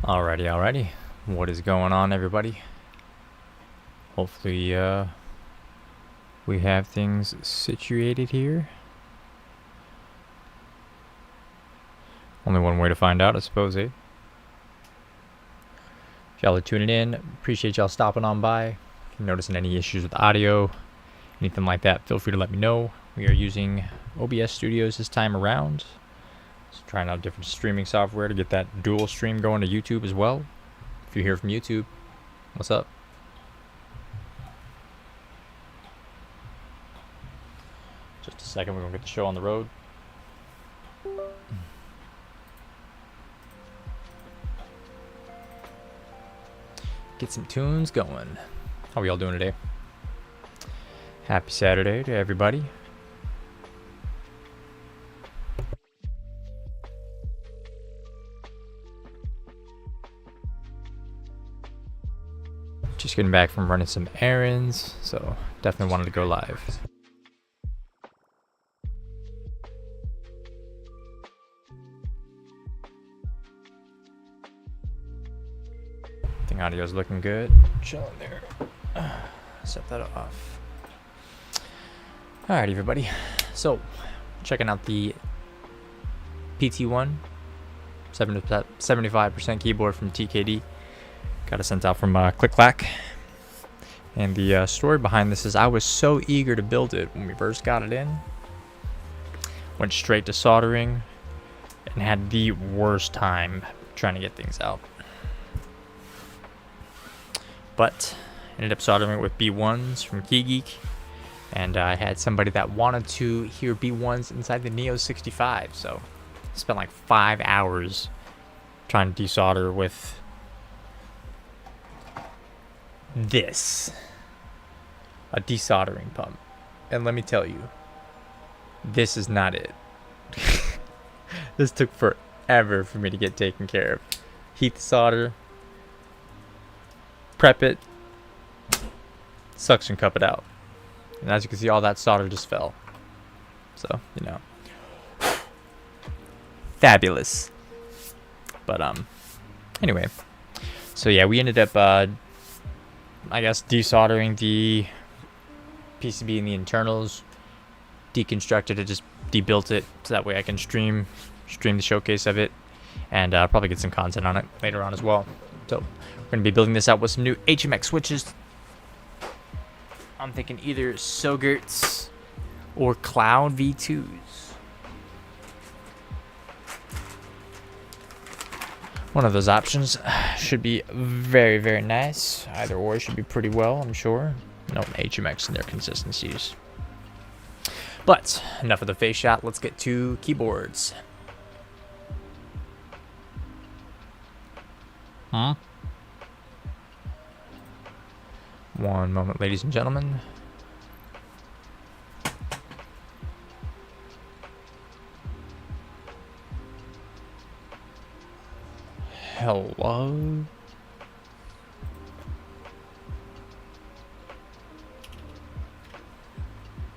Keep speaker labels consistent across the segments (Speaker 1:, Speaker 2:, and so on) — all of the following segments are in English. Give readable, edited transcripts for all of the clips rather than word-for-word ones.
Speaker 1: Alrighty. What is going on, everybody? Hopefully, we have things situated here. Only one way to find out, I suppose, eh? If y'all are tuning in, appreciate y'all stopping on by. If you're noticing any issues with audio, anything like that, feel free to let me know. We are using OBS Studios this time around. Just trying out different streaming software to get that dual stream going to YouTube as well. If you're here from YouTube, what's up? Just a second, we're gonna get the show on the road. Get some tunes going. How are y'all doing today? Happy Saturday to everybody. Just getting back from running some errands, so definitely wanted to go live. I think audio's looking good. Chilling there. Set that off. Alright, everybody. So, checking out the PT.1 75% keyboard from TKD. Got it sent out from Click Clack. And the story behind this is I was so eager to build it when we first got it in. Went straight to soldering and had the worst time trying to get things out. But ended up soldering it with B1s from KeyGeek. And I had somebody that wanted to hear B1s inside the Neo 65. So spent like 5 hours trying to desolder with this, a desoldering pump. And let me tell you, this is not it. This took forever for me to get taken care of. Heat the solder, prep it, suction cup it out. And as you can see, all that solder just fell. So, you know, fabulous. But anyway, so yeah, we ended up I guess desoldering the PCB and the internals, deconstructed it, just debuilt it so that way I can stream the showcase of it, and probably get some content on it later on as well. So we're going to be building this out with some new HMX switches. I'm thinking either Sogerts or Cloud V2s. One of those options should be very, very nice. Either or should be pretty well, I'm sure. No HMX in their consistencies. But enough of the face shot. Let's get to keyboards. One moment, ladies and gentlemen. Hello?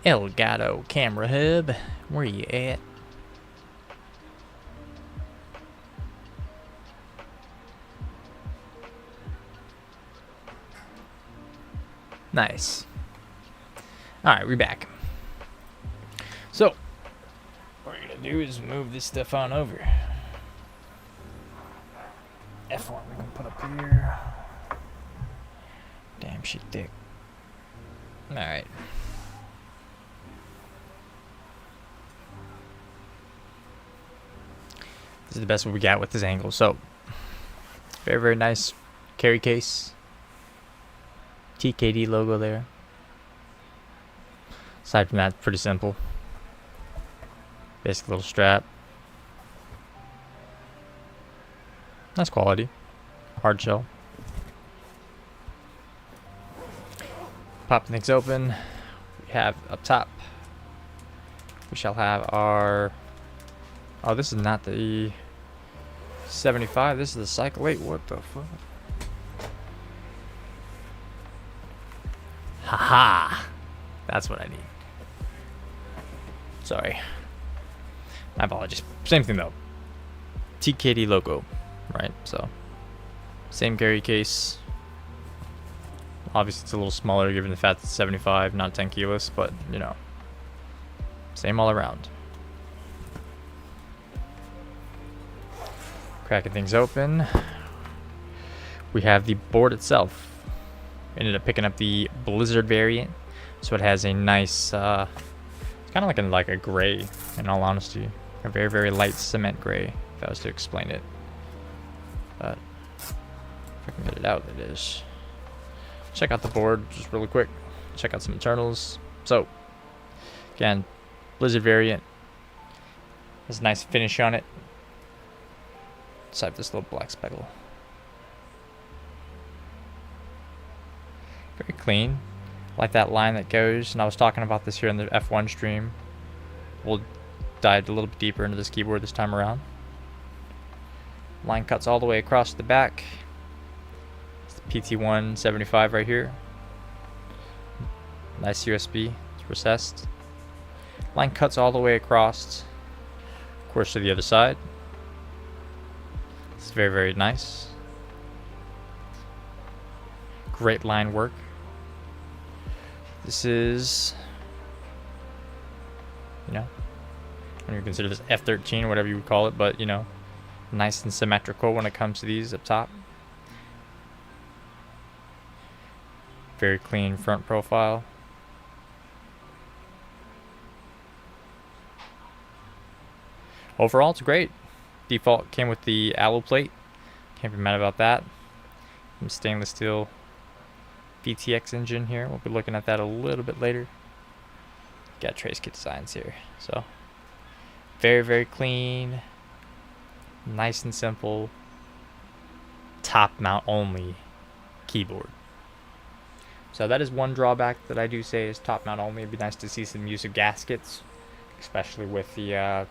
Speaker 1: Elgato camera hub, where you at? Nice. Alright, we're back. So, what we're gonna do is move this stuff on over. F1 we can put up here. Damn, she thick. Alright. This is the best we got with this angle. So, very, very nice carry case. TKD logo there. Aside from that, pretty simple. Basic little strap. Nice quality. Hard shell. Popping things open. We have up top. We shall have our... Oh, this is not the 75. This is the cycle. Wait, what the fuck? Haha. That's what I need. Sorry. My apologies. Same thing though. TKD logo, right? So Same carry case. Obviously it's a little smaller given the fact it's 75, not 10 kilos, but you know, same all around. Cracking things open. We have the board itself. Ended up picking up the Blizzard variant, so it has a nice, it's kind of like a gray, in all honesty, a very, very light cement gray, if I was to explain it. But if I can get it out, it is. Check out the board just really quick. Check out some internals. So, again, Blizzard variant. There's a nice finish on it. Aside this little black speckle. Very clean. Like that line that goes, and I was talking about this here in the F1 stream. We'll dive a little bit deeper into this keyboard this time around. Line cuts all the way across the back. It's the PT.1 75 right here. Nice USB, it's recessed. Line cuts all the way across, of course, to the other side. It's very, very nice. Great line work. This is, you know, when you consider this F13, whatever you would call it, but you know, nice and symmetrical when it comes to these up top. Very clean front profile. Overall, it's great. Default came with the alloy plate. Can't be mad about that. Some stainless steel VTX engine here. We'll be looking at that a little bit later. Got trace kit designs here. So, very, very clean. Nice and simple. Top mount only keyboard. So that is one drawback that I do say is top mount only. It'd be nice to see some use of gaskets, especially with the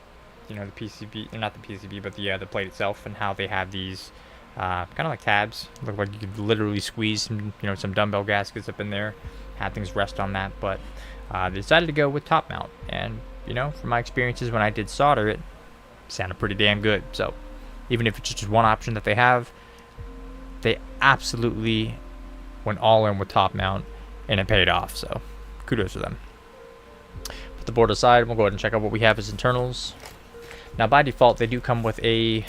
Speaker 1: you know, the PCB, not the PCB, but the plate itself, and how they have these kind of like tabs. Look like you could literally squeeze some, you know, some dumbbell gaskets up in there, have things rest on that. But they decided to go with top mount, and you know, from my experiences when I did solder, it sounded pretty damn good. So even if it's just one option that they have, they absolutely went all in with top mount, and it paid off. So kudos to them. Put the board aside. We'll go ahead and check out what we have as internals. Now by default, they do come with a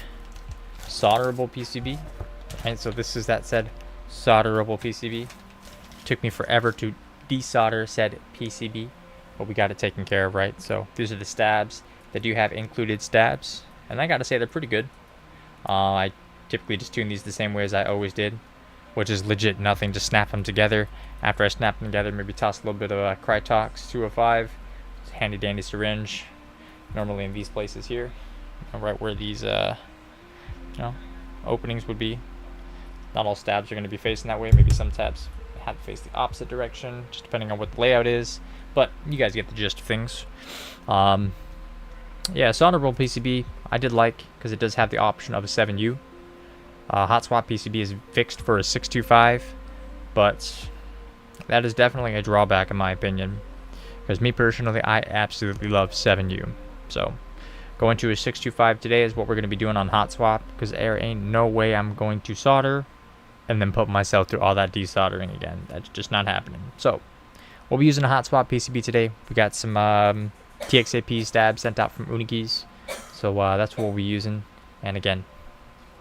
Speaker 1: solderable PCB, right? So this is that said solderable PCB. Took me forever to desolder said PCB, but we got it taken care of, right? So these are the stabs. They do have included stabs, and I gotta say they're pretty good. I typically just tune these the same way as I always did, which is legit nothing. Just snap them together. After I snap them together, maybe toss a little bit of Krytox 205, handy dandy syringe. Normally in these places here, right where these you know, openings would be. Not all stabs are going to be facing that way. Maybe some tabs have to face the opposite direction, just depending on what the layout is. But you guys get the gist of things. Yeah, solderable PCB I did like because it does have the option of a 7U. Hot swap PCB is fixed for a 625, but that is definitely a drawback in my opinion. Because me personally, I absolutely love 7U. So going to a 625 today is what we're going to be doing on hot swap, because there ain't no way I'm going to solder and then put myself through all that desoldering again. That's just not happening. So we'll be using a hot swap PCB today. We got some TXAP stabs sent out from Unigees, so that's what we'll be using. And again,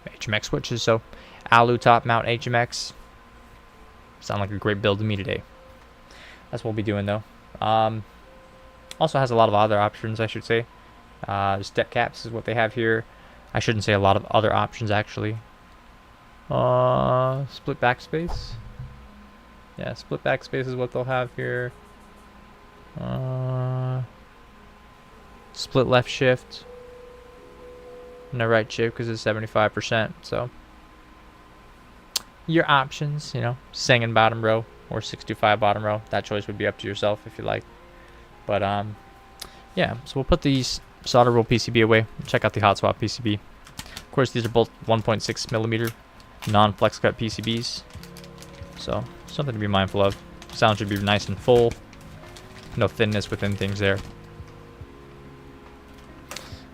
Speaker 1: HMX switches. So alu top mount HMX sound like a great build to me today. That's what we'll be doing though. Also has a lot of other options, I should say. Step caps is what they have here. I shouldn't say a lot of other options actually. Split backspace. Yeah, split backspace is what they'll have here. Split left shift. No right shift because it's 75%. So your options, you know, singing bottom row or 625 bottom row. That choice would be up to yourself if you like. But yeah, so we'll put these solderable PCB away. Check out the hot swap PCB. Of course, these are both 1.6 millimeter non-flex cut PCBs, so something to be mindful of. Sound should be nice and full, no thinness within things there.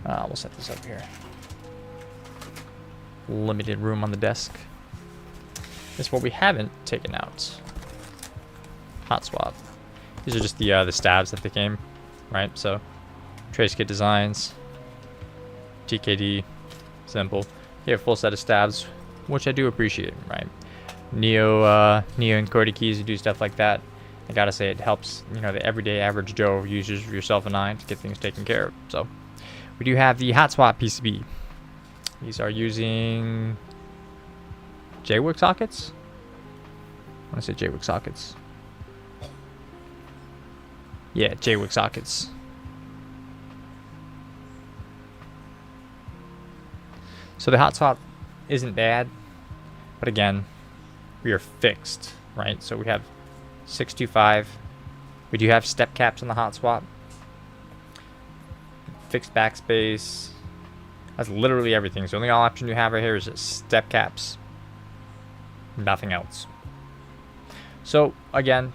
Speaker 1: We'll set this up here. Limited room on the desk. is what we haven't taken out. Hot swap. These are just the stabs that they came, right? So, trace kit designs, TKD, simple. You have a full set of stabs, which I do appreciate, right? Neo and Cordy keys to do stuff like that. I gotta say, it helps, you know, the everyday average Joe users, yourself and I, to get things taken care of. So, we do have the hot swap PCB. These are using JWIC sockets. I want to say JWIC sockets. Yeah, JWIC sockets. So the hot swap isn't bad, but again, we are fixed, right? So we have 625. We do have step caps on the hot swap. Fixed backspace. That's literally everything. So the only option you have right here is step caps. Nothing else. So again,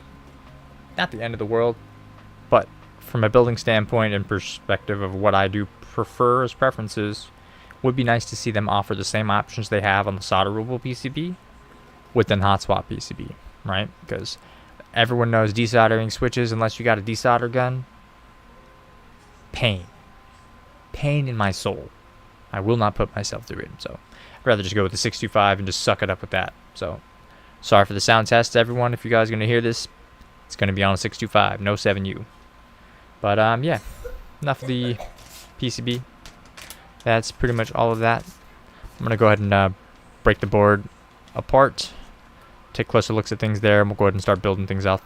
Speaker 1: not the end of the world, but from a building standpoint and perspective of what I do prefer as preferences, would be nice to see them offer the same options they have on the solderable PCB within hot swap PCB, right? Because everyone knows desoldering switches, unless you got a desolder gun, pain in my soul. I will not put myself through it. So I'd rather just go with the 625 and just suck it up with that. So sorry for the sound test, everyone. If you guys are going to hear this, it's going to be on a 625, no 7U. But yeah, enough of the PCB. That's pretty much all of that. I'm going to go ahead and break the board apart, take closer looks at things there, and we'll go ahead and start building things out.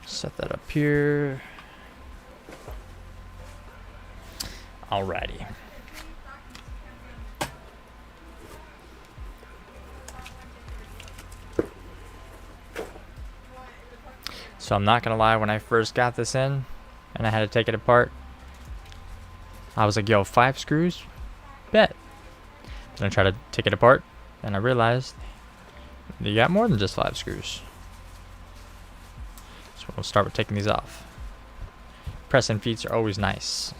Speaker 1: Set that up here. Alrighty. So I'm not gonna lie, when I first got this in and I had to take it apart, I was like, yo, 5 screws? Bet. Then I tried to take it apart and I realized you got more than just 5 screws. So we'll start with taking these off. Press and feeds are always nice.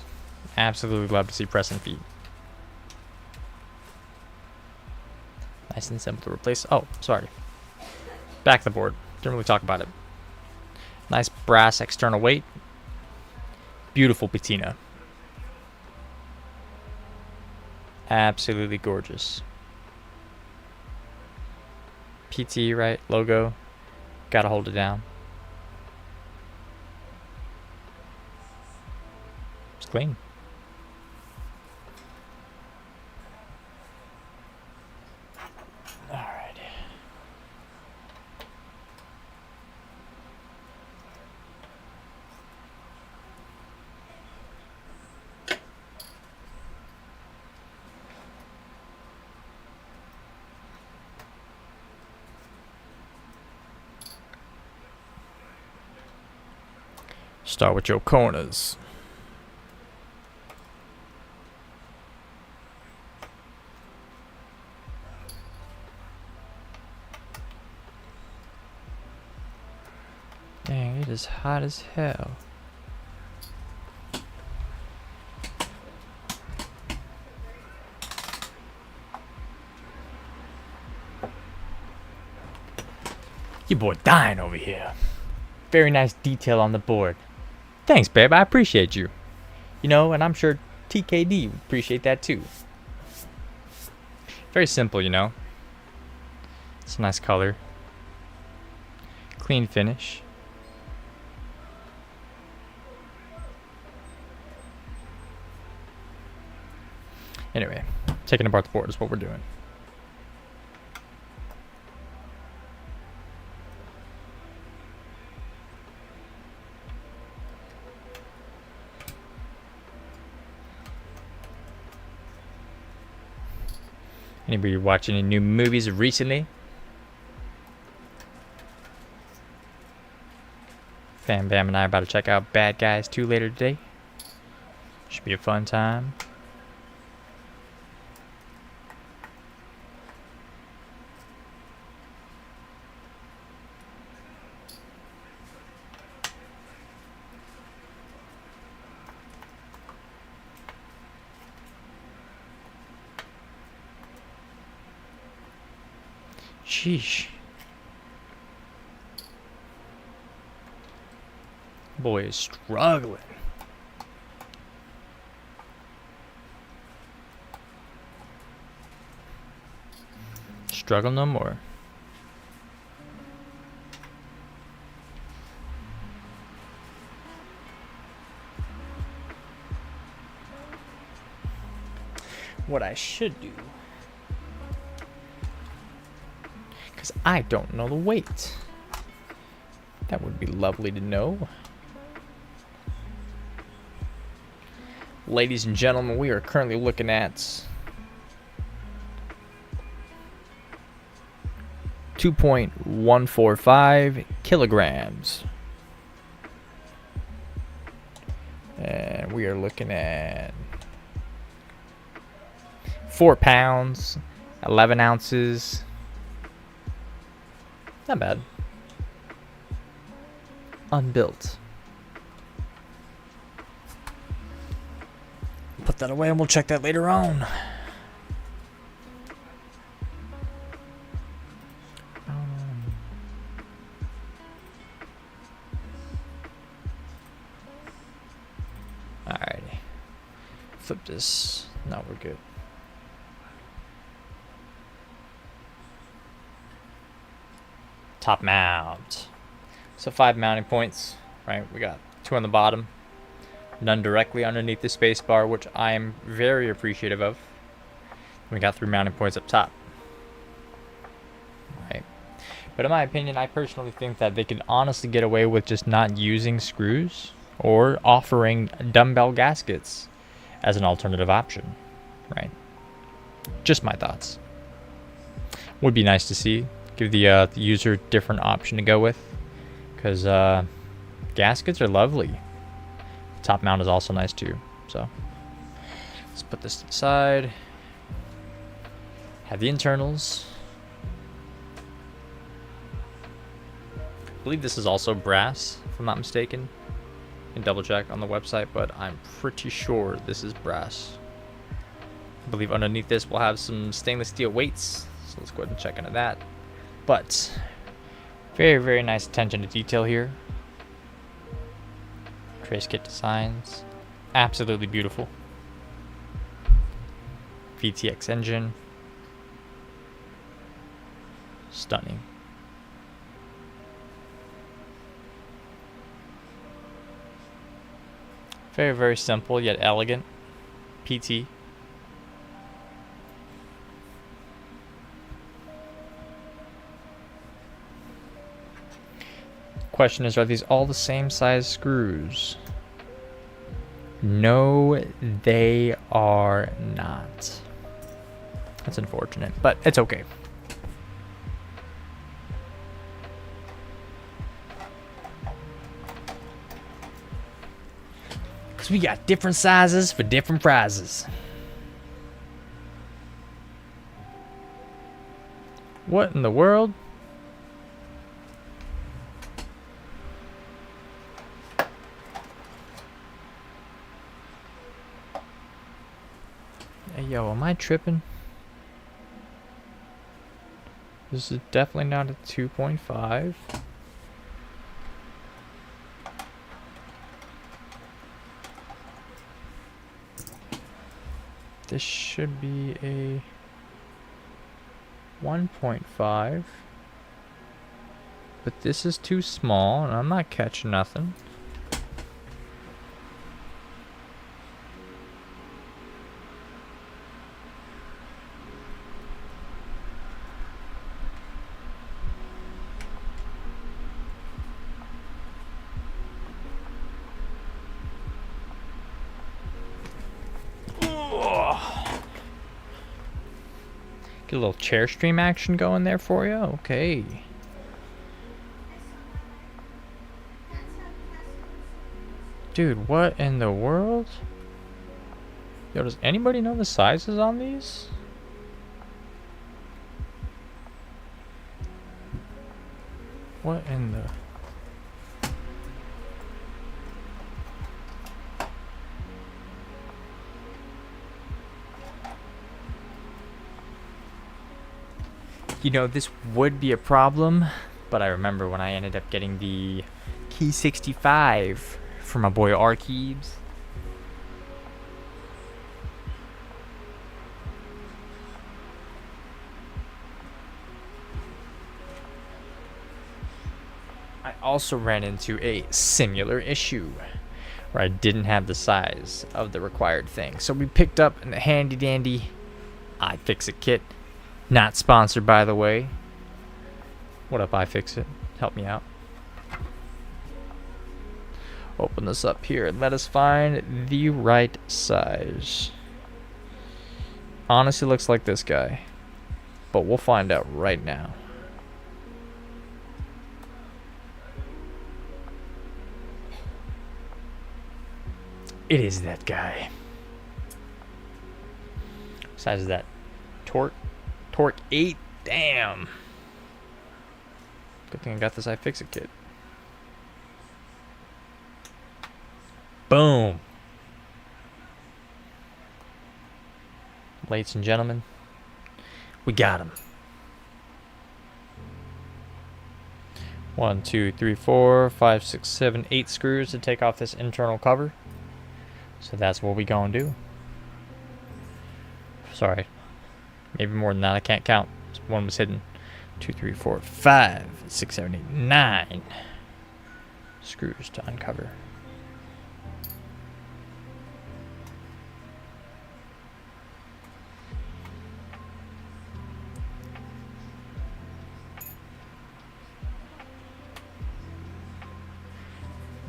Speaker 1: Absolutely love to see press and feed. Nice and simple to replace. Oh, sorry. Back of the board. Didn't really talk about it. Nice brass external weight. Beautiful patina. Absolutely gorgeous. PT, right? Logo. Gotta hold it down. It's clean. Alright. Start with your corners. Dang, it is hot as hell. Your boy dying over here. Very nice detail on the board. Thanks, babe. I appreciate you. You know, and I'm sure TKD would appreciate that too. Very simple, you know. It's a nice color. Clean finish. Anyway, taking apart the board is what we're doing. Anybody watch any new movies recently? Fam Bam and I are about to check out Bad Guys 2 later today. Should be a fun time. Sheesh. Boy is struggling. Struggle no more. What I should do, because I don't know the weight. That would be lovely to know. Ladies and gentlemen, we are currently looking at 2.145 kilograms. And we are looking at 4 pounds, 11 ounces. Not bad. Unbuilt. Put that away and we'll check that later on. Alrighty. Flip this. No, we're good. Top mount. So 5 mounting points, right? We got 2 on the bottom, none directly underneath the space bar, which I am very appreciative of. We got 3 mounting points up top, right? But in my opinion, I personally think that they could honestly get away with just not using screws or offering dumbbell gaskets as an alternative option, right? Just my thoughts. Would be nice to see. Give the user a different option to go with, because gaskets are lovely. Top mount is also nice too. So let's put this to the side. Have the internals. I believe this is also brass, if I'm not mistaken. You can double check on the website, but I'm pretty sure this is brass. I believe underneath this we'll have some stainless steel weights, so let's go ahead and check into that. But very, very nice attention to detail here. Trace kit designs, absolutely beautiful. VTX engine, stunning. Very, very simple yet elegant. PT. Question is, are these all the same size screws? No, they are not. That's unfortunate, but it's okay. Because we got different sizes for different prizes. What in the world? Hey, yo, am I tripping? This is definitely not a 2.5. This should be a 1.5. But this is too small, and I'm not catching nothing. Get a little chair stream action going there for you. Okay. Dude, what in the world? Yo, does anybody know the sizes on these? What in the... You know, this would be a problem, but I remember when I ended up getting the Key 65 for my boy Arkeebs. I also ran into a similar issue where I didn't have the size of the required thing. So we picked up a handy dandy iFixit kit. Not sponsored, by the way. What up, iFixit? Help me out. Open this up here and let us find the right size. Honestly, looks like this guy, but we'll find out right now. It is that guy. What size is that? Torque 8. Damn. Good thing I got this iFixit kit. Boom. Ladies and gentlemen, we got him. 1, 2, 3, 4, 5, 6, 7, 8 screws to take off this internal cover. So that's what we gonna do. Sorry. Maybe more than that. I can't count. One was hidden. 2, 3, 4, 5, 6, 7, 8, 9 screws to uncover.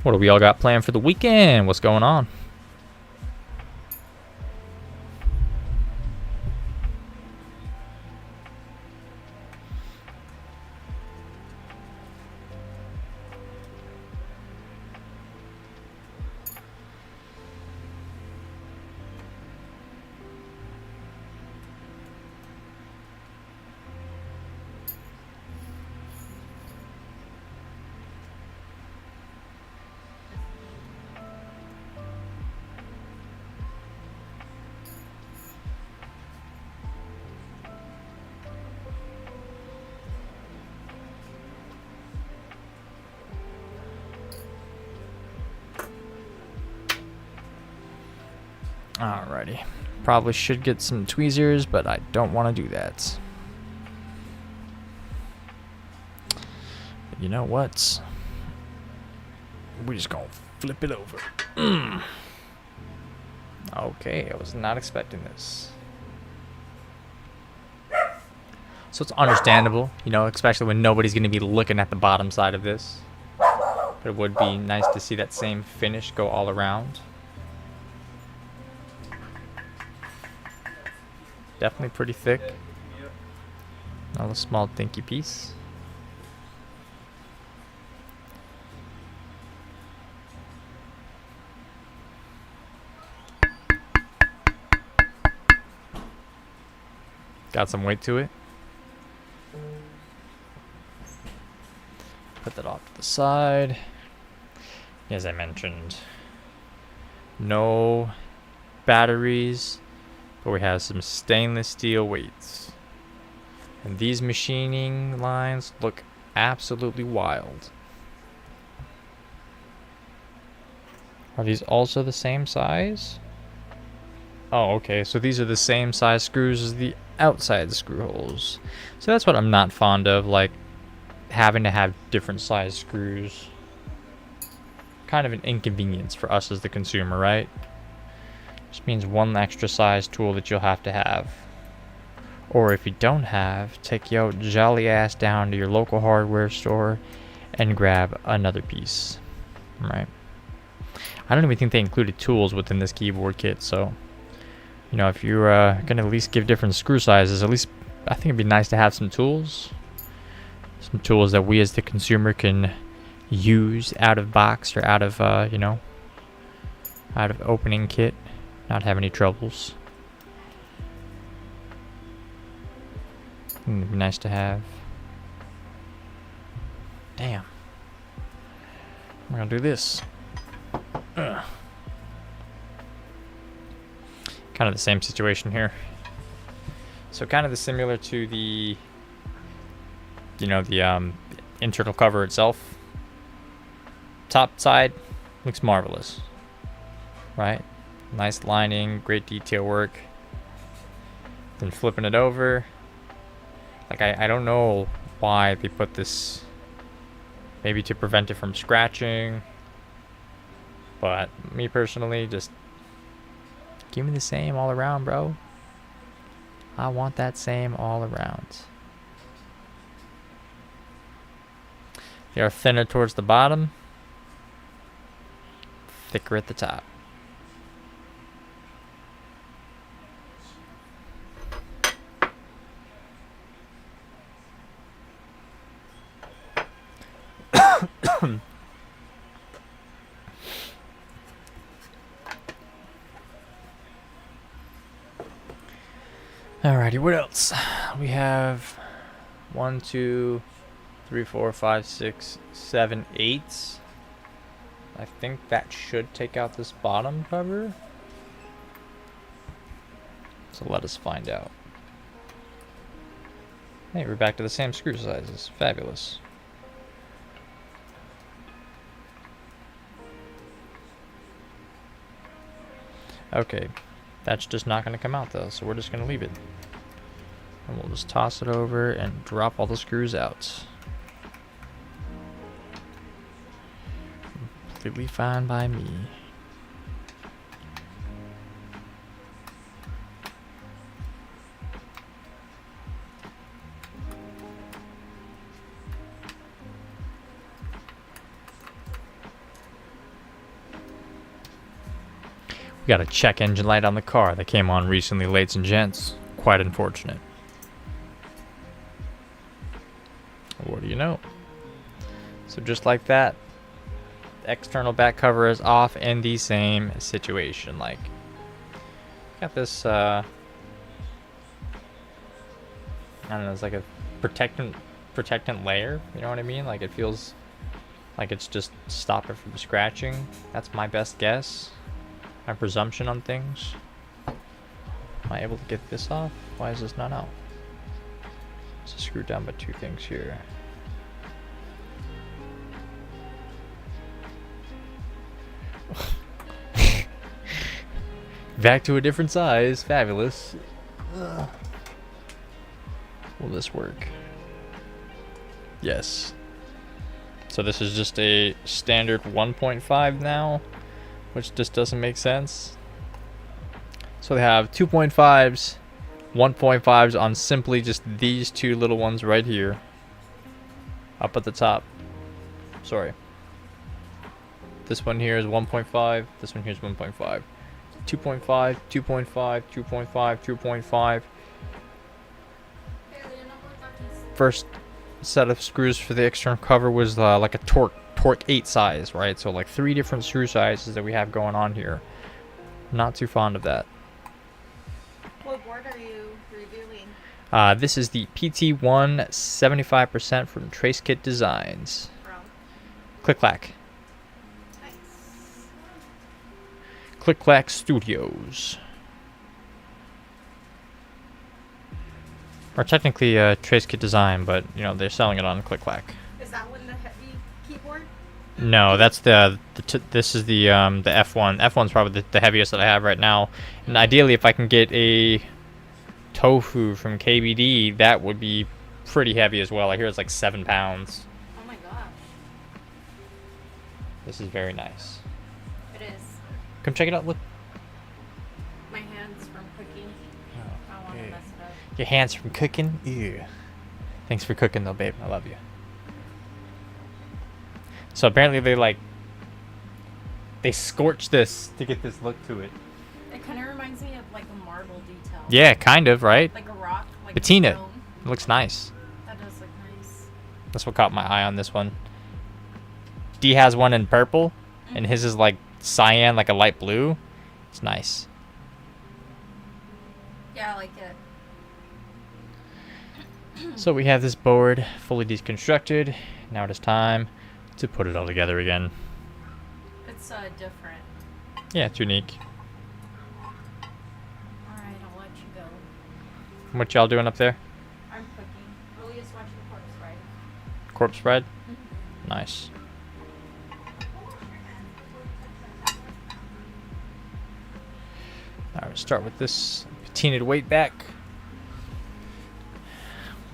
Speaker 1: What do we all got planned for the weekend? What's going on? Alrighty. Probably should get some tweezers, but I don't want to do that. But you know what? We're just gonna flip it over. Okay, I was not expecting this. So it's understandable, you know, especially when nobody's gonna be looking at the bottom side of this. But it would be nice to see that same finish go all around. Definitely pretty thick. Another small dinky piece. Got some weight to it. Put that off to the side. As I mentioned, no batteries, but we have some stainless steel weights. And these machining lines look absolutely wild. Are these also the same size? Oh, okay, so these are the same size screws as the outside screw holes. So that's what I'm not fond of, like having to have different size screws. Kind of an inconvenience for us as the consumer, right? Just means one extra size tool that you'll have to have. Or if you don't have, take your jolly ass down to your local hardware store and grab another piece, right? I don't even think they included tools within this keyboard kit, so you know, if you're gonna at least give different screw sizes, at least I think it'd be nice to have some tools that we as the consumer can use out of box or out of you know, out of opening kit, not have any troubles. It'd be nice to have. Damn, we're gonna do this. Kind of the same situation here. So kind of similar to the you know, the internal cover itself. Top side looks marvelous, right? Nice lining, great detail work. Then flipping it over, like I don't know why they put this, maybe to prevent it from scratching, but me personally, just give me the same all around, bro. I want that same all around. They are thinner towards the bottom, thicker at the top. Alrighty, what else? We have 1, 2, 3, 4, 5, 6, 7, 8. I think that should take out this bottom cover. So let us find out. Hey, we're back to the same screw sizes. Fabulous. Okay, that's just not going to come out though, so we're just going to leave it. And we'll just toss it over and drop all the screws out. Completely fine by me. We got a check engine light on the car that came on recently, ladies and gents. Quite unfortunate. What do you know? So just like that, the external back cover is off in the same situation. Like, got this, I don't know, it's like a protectant layer, you know what I mean? Like, it feels like it's just stop it from scratching. That's my best guess. My presumption on things. Am I able to get this off? Why is this not out? So screw down by 2 things here. Back to a different size. Fabulous. Will this work? Yes. So this is just a standard 1.5 now, which just doesn't make sense. So they have 2.5s, 1.5s on simply just these 2 little ones right here. Up at the top. Sorry. This one here is 1.5. This one here is 1.5. 2.5, 2.5, 2.5, 2.5. First set of screws for the external cover was like a torque 8 size, right? So like 3 different screw sizes that we have going on here. Not too fond of that.
Speaker 2: What board are you reviewing?
Speaker 1: This is the PT.1 75% from Trace Kit Designs.
Speaker 2: From?
Speaker 1: Click Clack.
Speaker 2: Nice.
Speaker 1: Click Clack Studios. Or technically Trace Kit Design, but you know they're selling it on Click Clack.
Speaker 2: Is that one the heavy keyboard?
Speaker 1: No, that's this is the F1. F1's probably the heaviest that I have right now. And ideally, if I can get a Tofu from KBD, that would be pretty heavy as well. I hear it's like 7 pounds.
Speaker 2: Oh my gosh.
Speaker 1: This is very nice.
Speaker 2: It is.
Speaker 1: Come check it out. Look.
Speaker 2: My hands from cooking. I don't want to mess it up.
Speaker 1: Your hands from cooking? Ew. Thanks for cooking though, babe. I love you. So apparently they scorched this to get this look to it.
Speaker 2: It kind of reminds me of like a marble detail.
Speaker 1: Yeah, kind of, right?
Speaker 2: Like a rock. Like
Speaker 1: Patina.
Speaker 2: A stone.
Speaker 1: It looks nice.
Speaker 2: That does look nice.
Speaker 1: That's what caught my eye on this one. D has one in purple, and his is like cyan, like a light blue. It's nice.
Speaker 2: Yeah, I like it.
Speaker 1: So we have this board fully deconstructed. Now it is time to put it all together again.
Speaker 2: It's different.
Speaker 1: Yeah, it's unique.
Speaker 2: Alright, I'll let you go.
Speaker 1: What y'all doing up there?
Speaker 2: I'm cooking. Julia's watching horse riding.
Speaker 1: corpse bride? Nice. Alright, start with this patinaed weight back.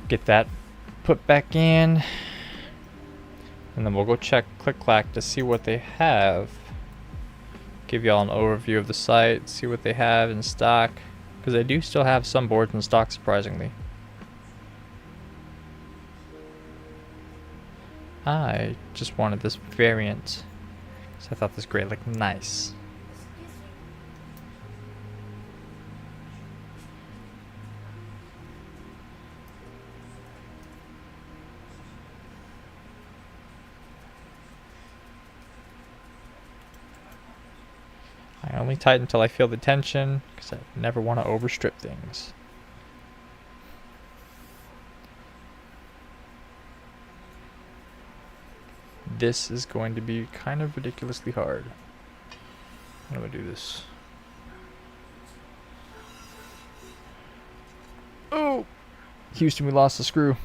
Speaker 1: Get that put back in. And then we'll go check Click-Clack to see what they have. Give y'all an overview of the site, see what they have in stock. Because they do still have some boards in stock, surprisingly. I just wanted this variant. So I thought this gray looked nice. I only tighten until I feel the tension, because I never want to overstrip things. This is going to be kind of ridiculously hard. I'm going to do this. Oh! Houston, we lost the screw.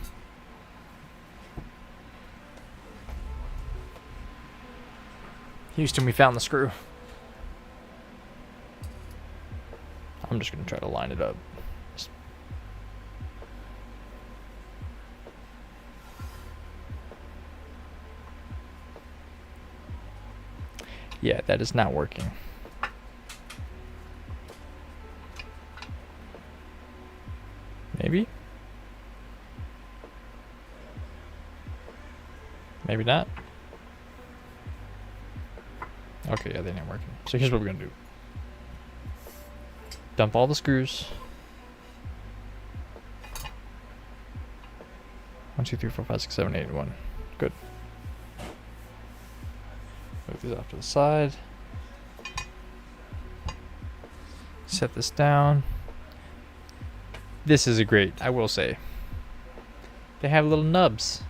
Speaker 1: Houston, we found the screw. I'm just going to try to line it up. Yeah, that is not working. Maybe? Maybe not. Okay, yeah, they ain't working. So here's what we're gonna do. Dump all the screws. 1, 2, 3, 4, 5, 6, 7, 8, 1. Good. Move these off to the side. Set this down. This is a great, I will say. They have little nubs.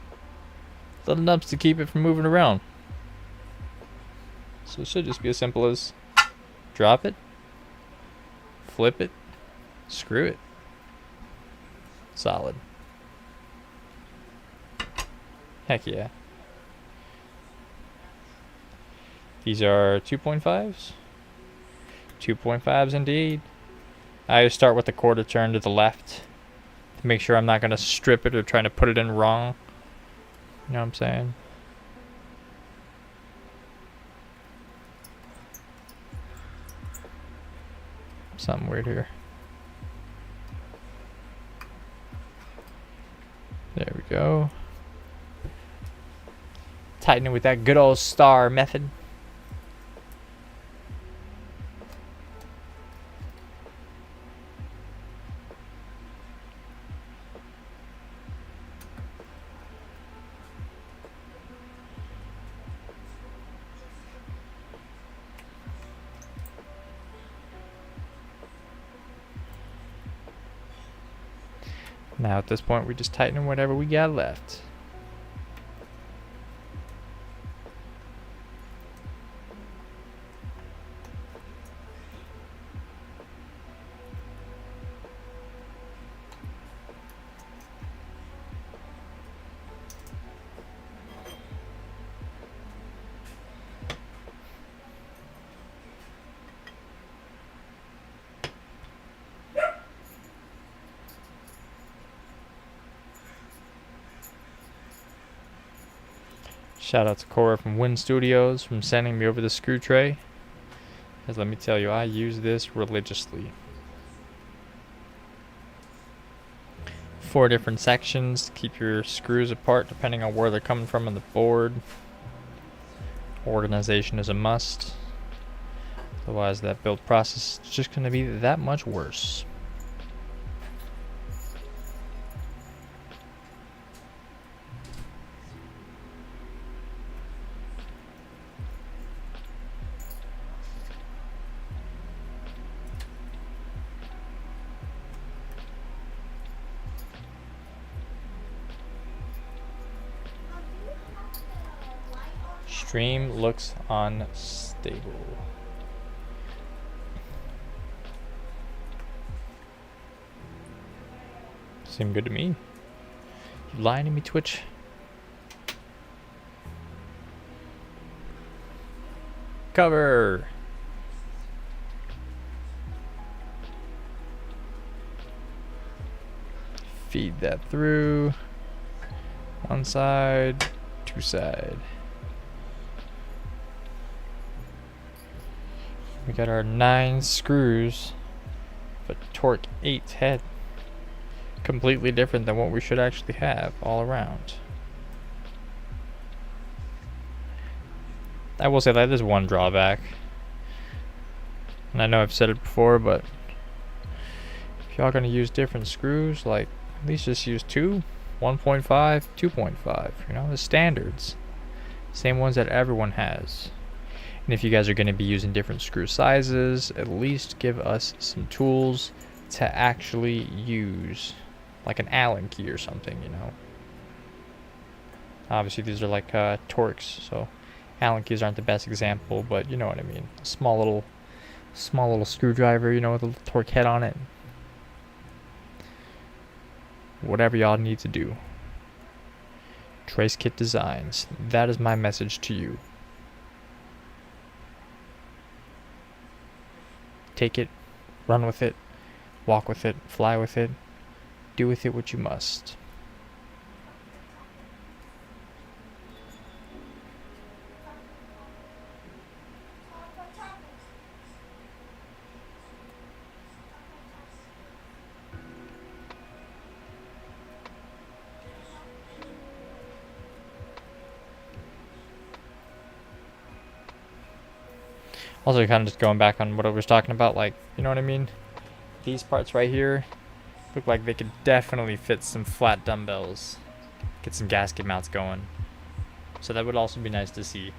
Speaker 1: Little nubs to keep it from moving around. So it should just be as simple as drop it, flip it, screw it. Solid. Heck yeah. These are 2.5s. 2.5s indeed. I always start with the quarter turn to the left to make sure I'm not going to strip it or trying to put it in wrong. You know what I'm saying? Something weird here. There we go. Tighten it with that good old star method. Now at this point, we're just tightening whatever we got left. Shout out to Cora from Win Studios for sending me over the screw tray. Because let me tell you, I use this religiously. 4 different sections to keep your screws apart depending on where they're coming from on the board. Organization is a must. Otherwise that build process is just going to be that much worse. Stream looks unstable. Seemed good to me. You lying to me, Twitch? Cover. Feed that through. One side, two side. We got our 9 screws, but torque 8 head. Completely different than what we should actually have all around. I will say that is one drawback. And I know I've said it before, but if y'all gonna use different screws, like at least just use 2, 1.5, 2.5, you know, the standards. Same ones that everyone has. And if you guys are going to be using different screw sizes, at least give us some tools to actually use, like an Allen key or something, you know. Obviously these are like Torx, so Allen keys aren't the best example, but you know what I mean. A small little screwdriver, you know, with a little torque head on it. Whatever y'all need to do. Trace Kit Designs. That is my message to you. Take it, run with it, walk with it, fly with it, do with it what you must. Also, kind of just going back on what I was talking about, like, you know what I mean? These parts right here look like they could definitely fit some flat dumbbells. Get some gasket mounts going. So that would also be nice to see.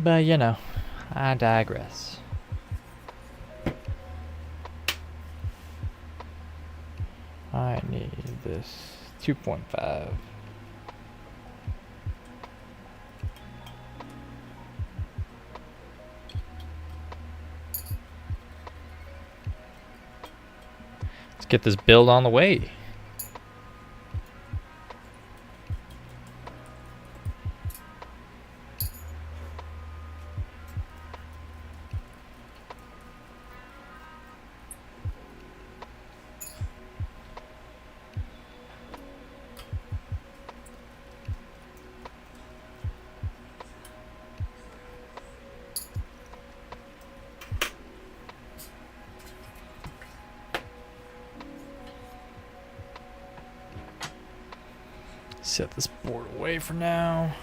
Speaker 1: But, you know, I digress. I need this 2.5. Let's get this build on the way. Set this board away for now.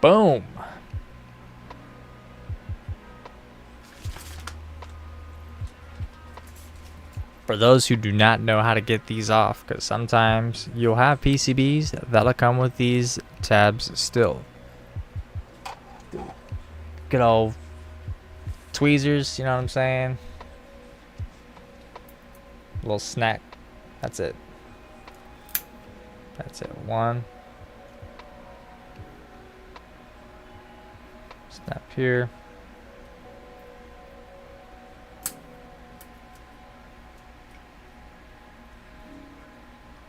Speaker 1: Boom. For those who do not know how to get these off, because sometimes you'll have PCBs that'll come with these tabs still. Good old tweezers, you know what I'm saying? A little snack. That's it. That's it. One. Snap here.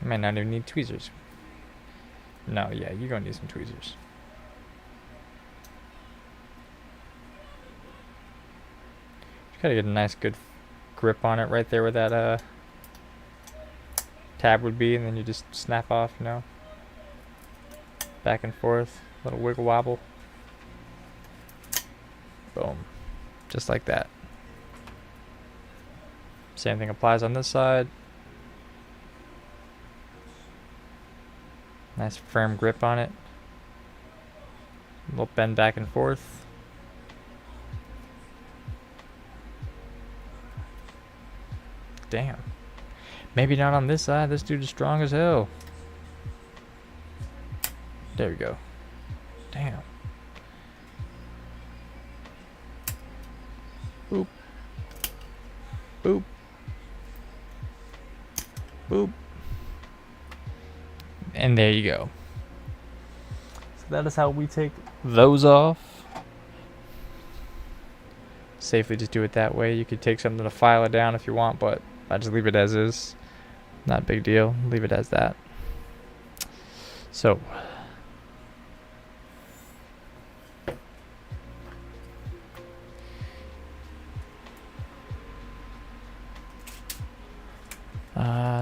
Speaker 1: You might not even need tweezers. No, yeah, you're gonna need some tweezers. You gotta get a nice good grip on it right there where that tab would be, and then you just snap off, you know. Back and forth, little wiggle wobble. Boom. Just like that. Same thing applies on this side. Nice firm grip on it. A little bend back and forth. Damn. Maybe not on this side. This dude is strong as hell. There we go. Damn. Boop. Boop. Boop. And there you go. So that is how we take those off. Safely just do it that way. You could take something to file it down if you want, but I just leave it as is. Not a big deal. Leave it as that. So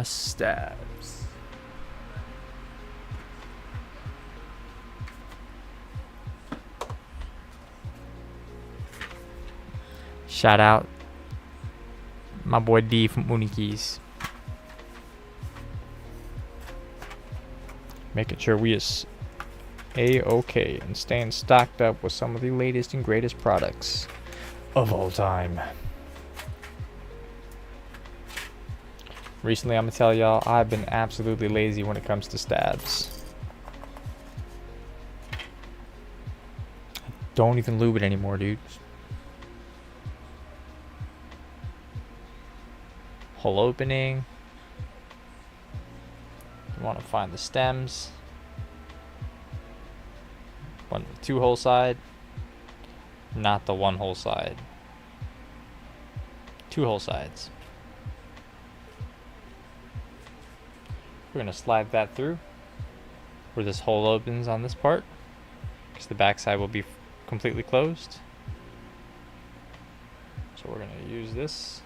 Speaker 1: stabs. Shout out my boy D from Unikis. Making sure we is A-okay and staying stocked up with some of the latest and greatest products of all time. Recently, I'm gonna tell y'all, I've been absolutely lazy when it comes to stabs. Don't even lube it anymore, dude. Hole opening. You want to find the stems. One, two hole side. Not the one hole side. Two hole sides. We're going to slide that through where this hole opens on this part, because the back side will be completely closed. So we're going to use this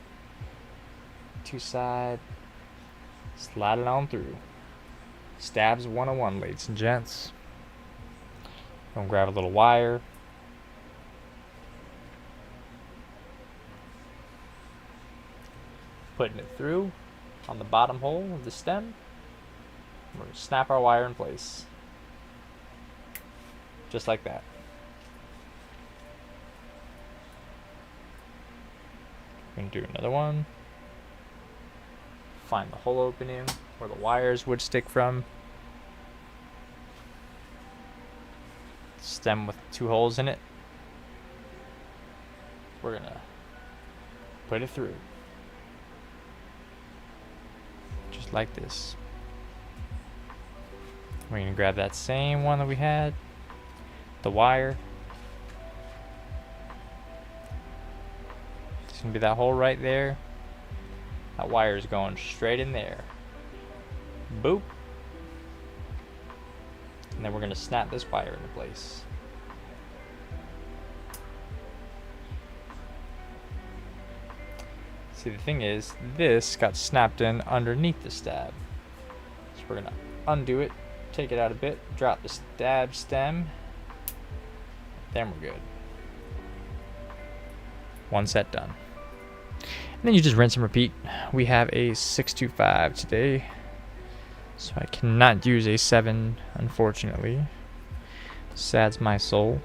Speaker 1: two side, slide it on through. Stabs 101, ladies and gents. Gonna grab a little wire. Putting it through on the bottom hole of the stem. We're going to snap our wire in place. Just like that. We're going to do another one. Find the hole opening where the wires would stick from. Stem with two holes in it. We're going to put it through. Just like this. We're going to grab that same one that we had, the wire. It's going to be that hole right there. That wire is going straight in there. Boop. And then we're going to snap this wire into place. See, the thing is, this got snapped in underneath the stab. So we're going to undo it. Take it out a bit, drop the stab stem, then we're good. One set done. And then you just rinse and repeat. We have a 625 today, so I cannot use a 7, unfortunately. Sad's my soul.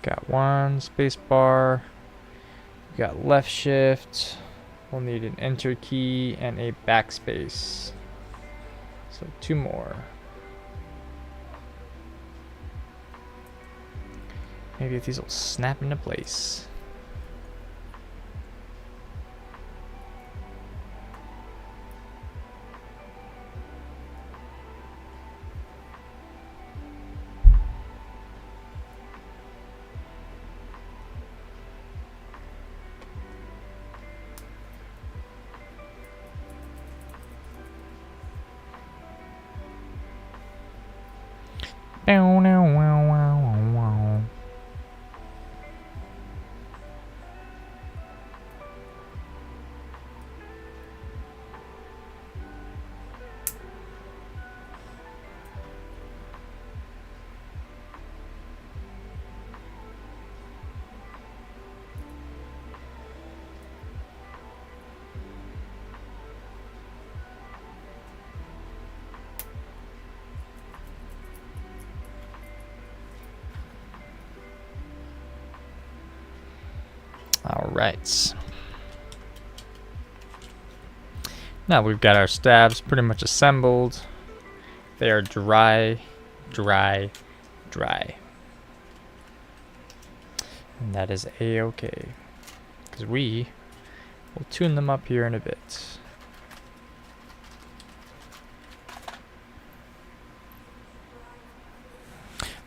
Speaker 1: Got one space bar. We got left shift. We'll need an enter key and a backspace. So 2 more. Maybe if these will snap into place. All right. Now we've got our stabs pretty much assembled. They are dry, dry, dry. And that is a-okay. Because we will tune them up here in a bit.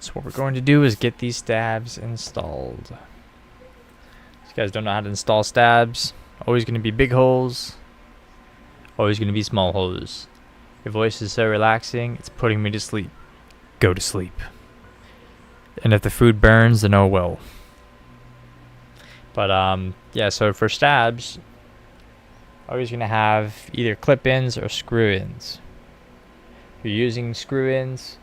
Speaker 1: So what we're going to do is get these stabs installed. If you guys don't know how to install stabs, always going to be big holes, always going to be small holes. Your voice is so relaxing, it's putting me to sleep. Go to sleep. And if the food burns, then oh well. But yeah, so for stabs, always going to have either clip-ins or screw-ins. If you're using screw-ins,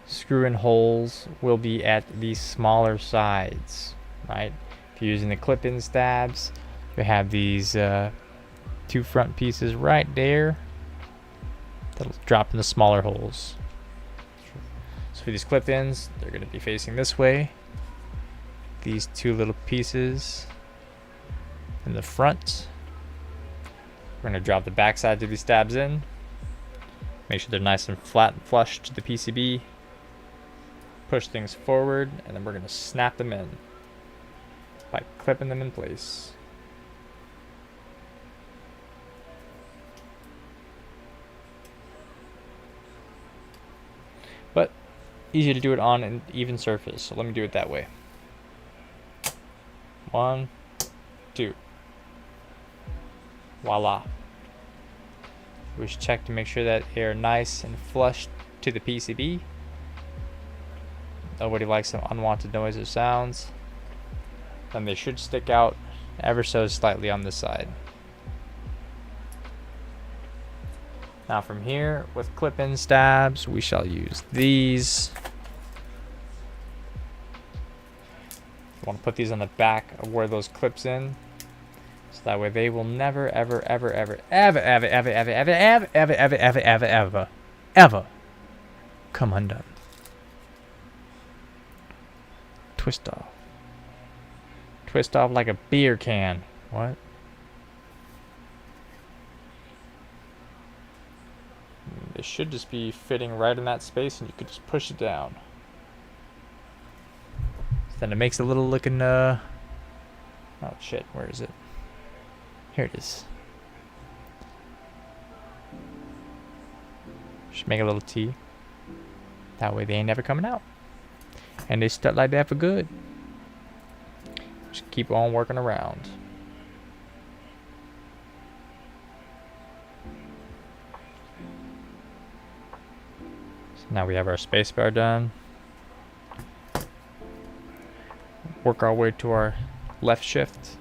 Speaker 1: screw-in holes will be at the smaller sides, right? If you're using the clip-in stabs, you have these two front pieces right there that'll drop in the smaller holes. So for these clip-ins, they're going to be facing this way. These two little pieces in the front. We're going to drop the back side to these stabs in. Make sure they're nice and flat and flush to the PCB. Push things forward, and then we're going to snap them in by clipping them in place. But easy to do it on an even surface, so let me do it that way. 1, 2. Voila. We should check to make sure that they are nice and flush to the PCB. Nobody likes some unwanted noise or sounds. Then they should stick out ever so slightly on this side. Now from here, with clip-in stabs, we shall use these. You want to put these on the back of where those clips in, so that way they will never, ever, ever, ever, ever, ever, ever, ever, ever, ever, ever, ever, ever, ever, ever, ever come undone. Twist off. Twist off like a beer can. What? They should just be fitting right in that space, and you could just push it down. Then it makes a little looking oh shit, where is it? Here it is. Should make a little T. That way they ain't never coming out. And they stuck like that for good. Just keep on working around. So now we have our spacebar done. Work our way to our left shift.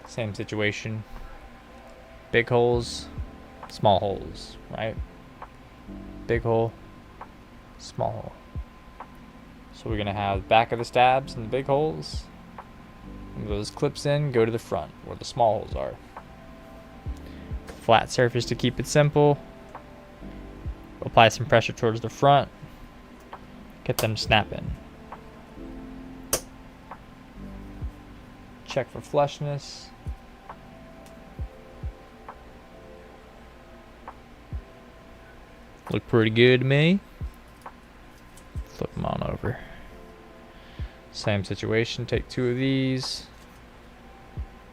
Speaker 1: Same situation. Big holes, small holes, right? Big hole, small hole. So we're going to have back of the stabs and the big holes. Move those clips in, go to the front where the small holes are. Flat surface to keep it simple. Apply some pressure towards the front. Get them snapping. Check for flushness. Look pretty good to me. Flip them on over. Same situation, take two of these.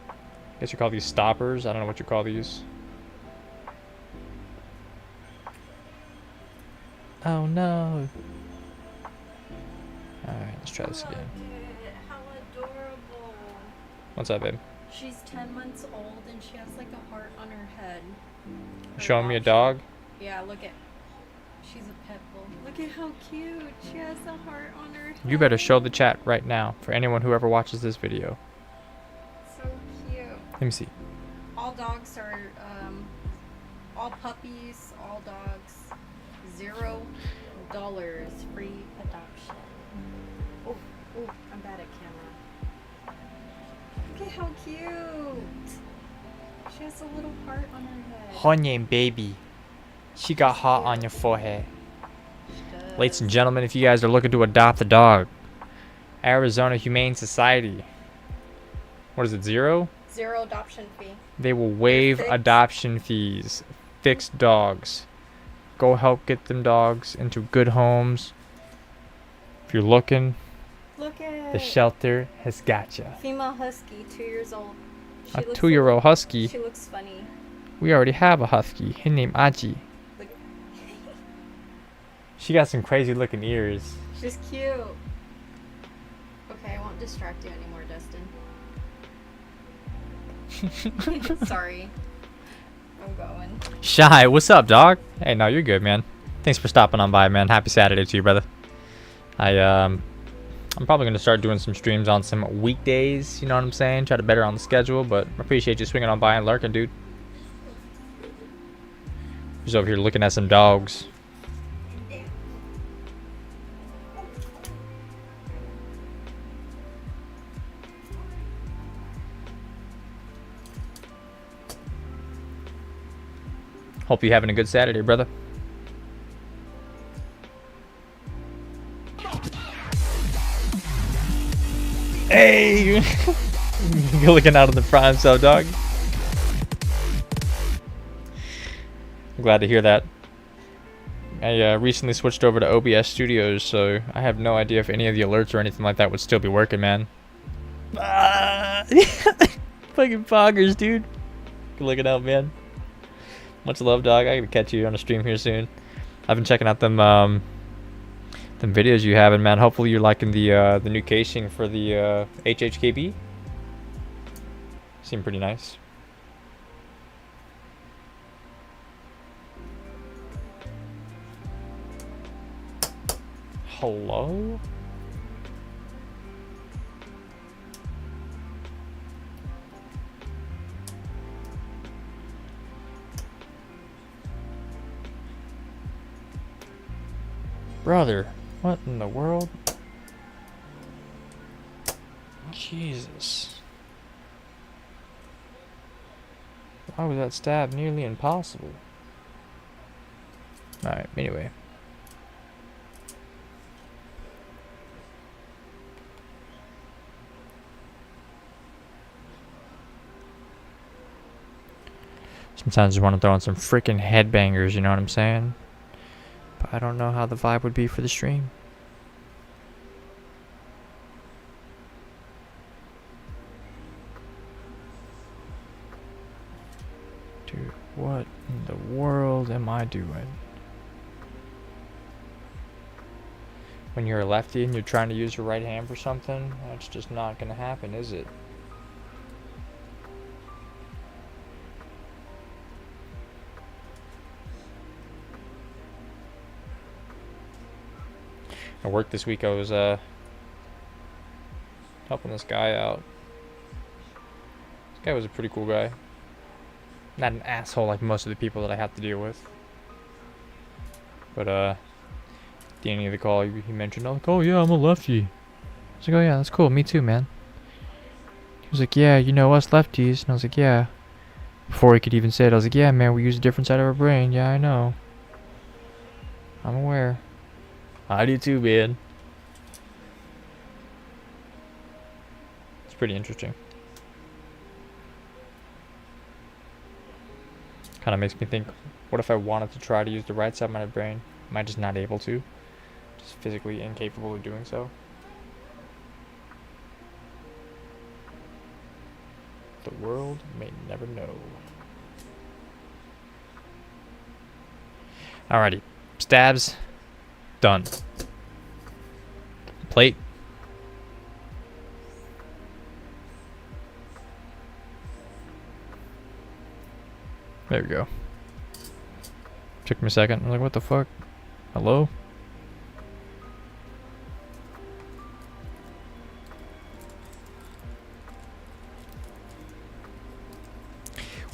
Speaker 1: I guess you call these stoppers. I don't know what you call these. Oh no. Alright, let's try this again.
Speaker 2: How adorable.
Speaker 1: What's up, babe?
Speaker 2: She's 10 months old and she has like a heart on her head.
Speaker 1: Showing me a dog?
Speaker 2: Yeah, look at. She's a pit bull. Look at how cute. She has a heart on her head.
Speaker 1: You better show the chat right now for anyone who ever watches this video.
Speaker 2: So cute.
Speaker 1: Let me see.
Speaker 2: All dogs are, all puppies, all dogs, $0 free adoption. Oh, I'm bad at camera. Look at how cute. She has a little heart on her head.
Speaker 1: Her name, baby. She got heart on your forehead. Ladies and gentlemen, if you guys are looking to adopt a dog, Arizona Humane Society. What is it, 0?
Speaker 2: 0 adoption fee.
Speaker 1: They will waive adoption fees. Fixed dogs. Go help get them dogs into good homes. If you're looking,
Speaker 2: Look at
Speaker 1: the shelter has got ya.
Speaker 2: female husky, 2 years old.
Speaker 1: A 2-year-old husky.
Speaker 2: She looks funny.
Speaker 1: We already have a husky. His name Aji.
Speaker 2: Look.
Speaker 1: She got some crazy looking ears.
Speaker 2: She's cute. Okay, I won't distract you anymore, Dustin. Sorry. I'm going.
Speaker 1: Shy, what's up, dog? Hey, no, you're good, man. Thanks for stopping on by, man. Happy Saturday to you, brother. I'm probably gonna start doing some streams on some weekdays. You know what I'm saying? Try to better on the schedule, but I appreciate you swinging on by and lurking, dude. Just over here looking at some dogs. Hope you're having a good Saturday, brother. Hey! You're looking out of the prime cell, dog. I'm glad to hear that. I recently switched over to OBS Studios, so I have no idea if any of the alerts or anything like that would still be working, man. Fucking poggers, dude. Good looking out, man. Much love, dog. I gotta catch you on a stream here soon. I've been checking out them videos you have, and man, hopefully you're liking the new casing for the HHKB. Seem pretty nice. Hello? Brother, what in the world? Jesus. Why was that stab nearly impossible? Alright, anyway. Sometimes you want to throw in some freaking headbangers, you know what I'm saying? But I don't know how the vibe would be for the stream. Dude, what in the world am I doing? When you're a lefty and you're trying to use your right hand for something, that's just not gonna happen, is it? At work this week, I was helping this guy out. This guy was a pretty cool guy. Not an asshole like most of the people that I have to deal with. But at the end of the call, he mentioned, like, oh yeah, I'm a lefty. I was like, oh yeah, that's cool, me too, man. He was like, yeah, you know us lefties. And I was like, yeah. Before he could even say it, I was like, yeah, man, we use a different side of our brain. Yeah, I know. I'm aware. I do too, man. It's pretty interesting. Kind of makes me think, what if I wanted to try to use the right side of my brain? Am I just not able to? Just physically incapable of doing so? The world may never know. Alrighty. Stabs. Done. Plate. There we go. Took me a second. I was like, what the fuck? Hello?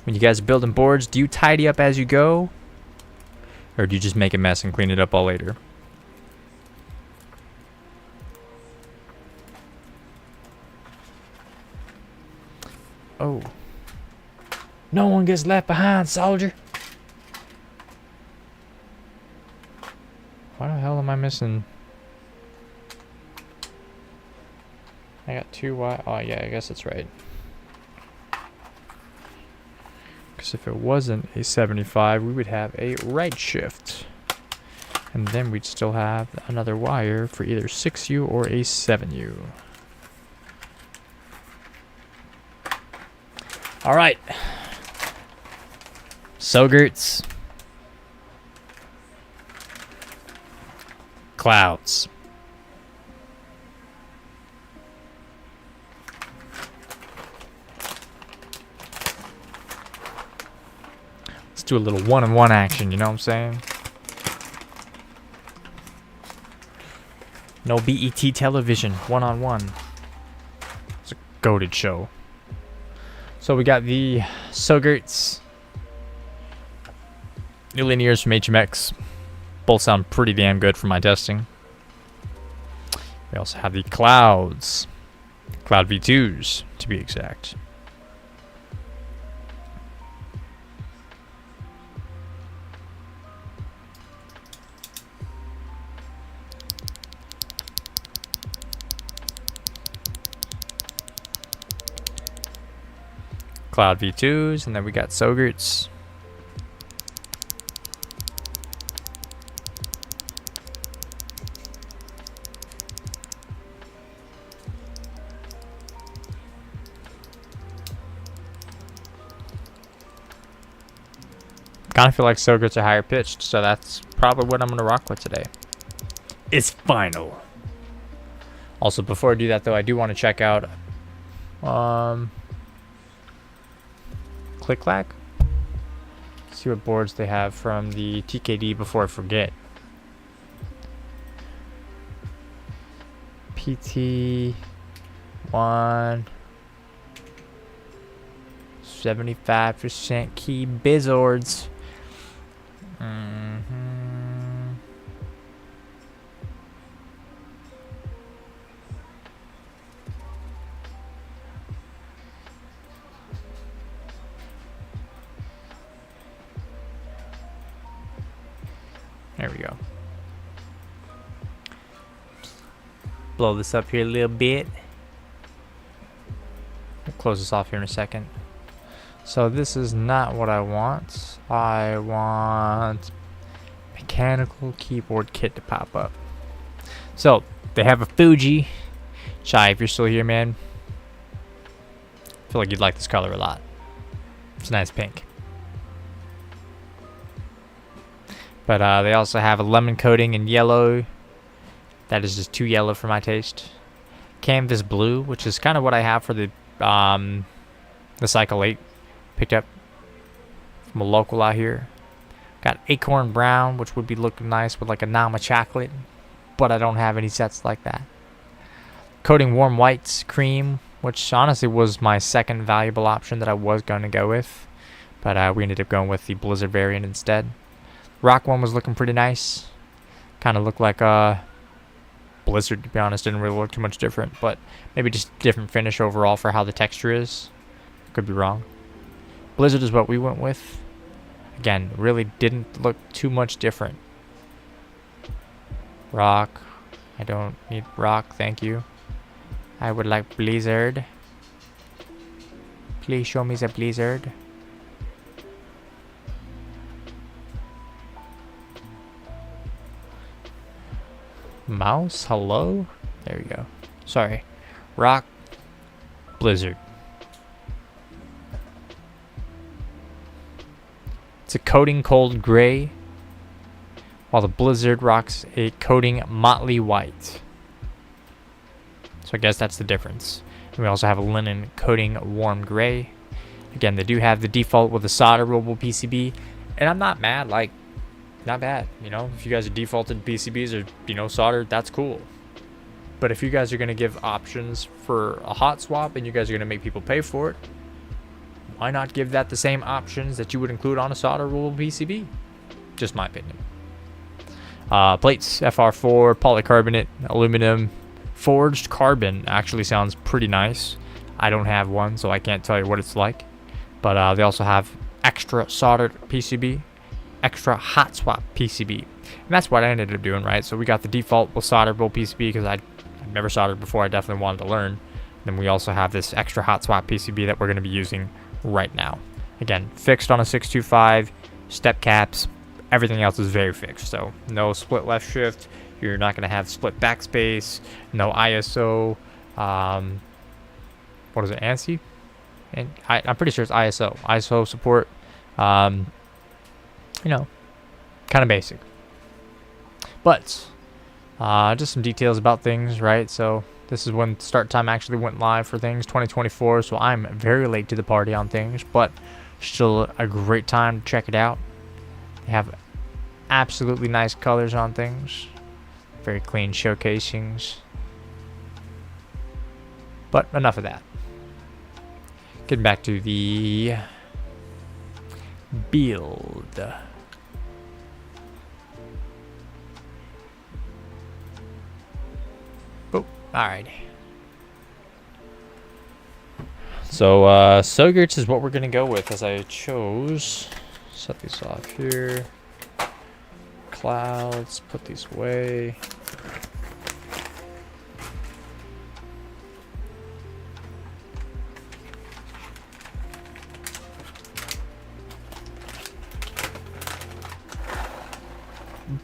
Speaker 1: When you guys are building boards, do you tidy up as you go? Or do you just make a mess and clean it up all later? Oh. No one gets left behind, soldier. Why the hell am I missing? I got 2 Y. Oh, yeah, I guess that's right. Because if it wasn't a 75, we would have a right shift. And then we'd still have another wire for either 6U or a 7U. All right. Sogerts. Clouds. Let's do a little one-on-one action, you know what I'm saying? No BET television, one-on-one. It's a goated show. So we got the Sogerts. New linears from HMX. Both sound pretty damn good for my testing. We also have the Clouds. Cloud V2s, to be exact. Cloud V2s, and then we got Sogerts. Kind of feel like Sogerts are higher pitched, so that's probably what I'm going to rock with today. It's final. Also, before I do that, though, I do want to check out Click Clack. See what boards they have from the TKD before I forget. PT.1 75% key Bizords. There we go. Blow this up here a little bit. We'll close this off here in a second. So this is not what I want. I want mechanical keyboard kit to pop up. So they have a Fuji. Chai, if you're still here, man, I feel like you'd like this color a lot. It's a nice pink. But they also have a lemon coating in yellow. That is just too yellow for my taste. Canvas blue, which is kind of what I have for the Cycle 8. Picked up from a local out here. Got acorn brown, which would be looking nice with like a Nama chocolate. But I don't have any sets like that. Coating warm whites, cream, which honestly was my second valuable option that I was going to go with. But we ended up going with the Blizzard variant instead. Rock one was looking pretty nice. Kind of looked like a Blizzard, to be honest. Didn't really look too much different, but maybe just different finish overall for how the texture is. Could be wrong. Blizzard is what we went with. Again, really didn't look too much different. Rock. I don't need rock, thank you. I would like Blizzard. Please show me the Blizzard. Mouse, hello? There we go. Sorry. Rock, Blizzard. It's a coating cold gray, while the Blizzard rocks a coating motley white. So I guess that's the difference. And we also have a linen coating warm gray. Again, they do have the default with a solderable PCB, and I'm not mad. Like, not bad. You know, if you guys are defaulted PCBs or, you know, soldered, that's cool. But if you guys are going to give options for a hot swap and you guys are going to make people pay for it, why not give that the same options that you would include on a solderable PCB? Just my opinion. Plates, FR4, polycarbonate, aluminum, forged carbon actually sounds pretty nice. I don't have one, so I can't tell you what it's like. But they also have extra soldered PCB, extra hot swap PCB. And that's what I ended up doing, right? So we got the default with solderable PCB because I've never soldered before. I definitely wanted to learn. Then we also have this extra hot swap PCB that we're going to be using right now. Again, fixed on a 625, step caps, everything else is very fixed. So no split left shift. You're not going to have split backspace, no ISO. What is it, ANSI? And I'm pretty sure it's ISO support. You know, kind of basic. But just some details about things, right? So this is when start time actually went live for things, 2024. So I'm very late to the party on things, but still a great time to check it out. They have absolutely nice colors on things. Very clean showcasings. But enough of that. Getting back to the build. Oh, alrighty. So, Sogurts is what we're gonna go with, as I chose. Set these off here. Clouds, put these away.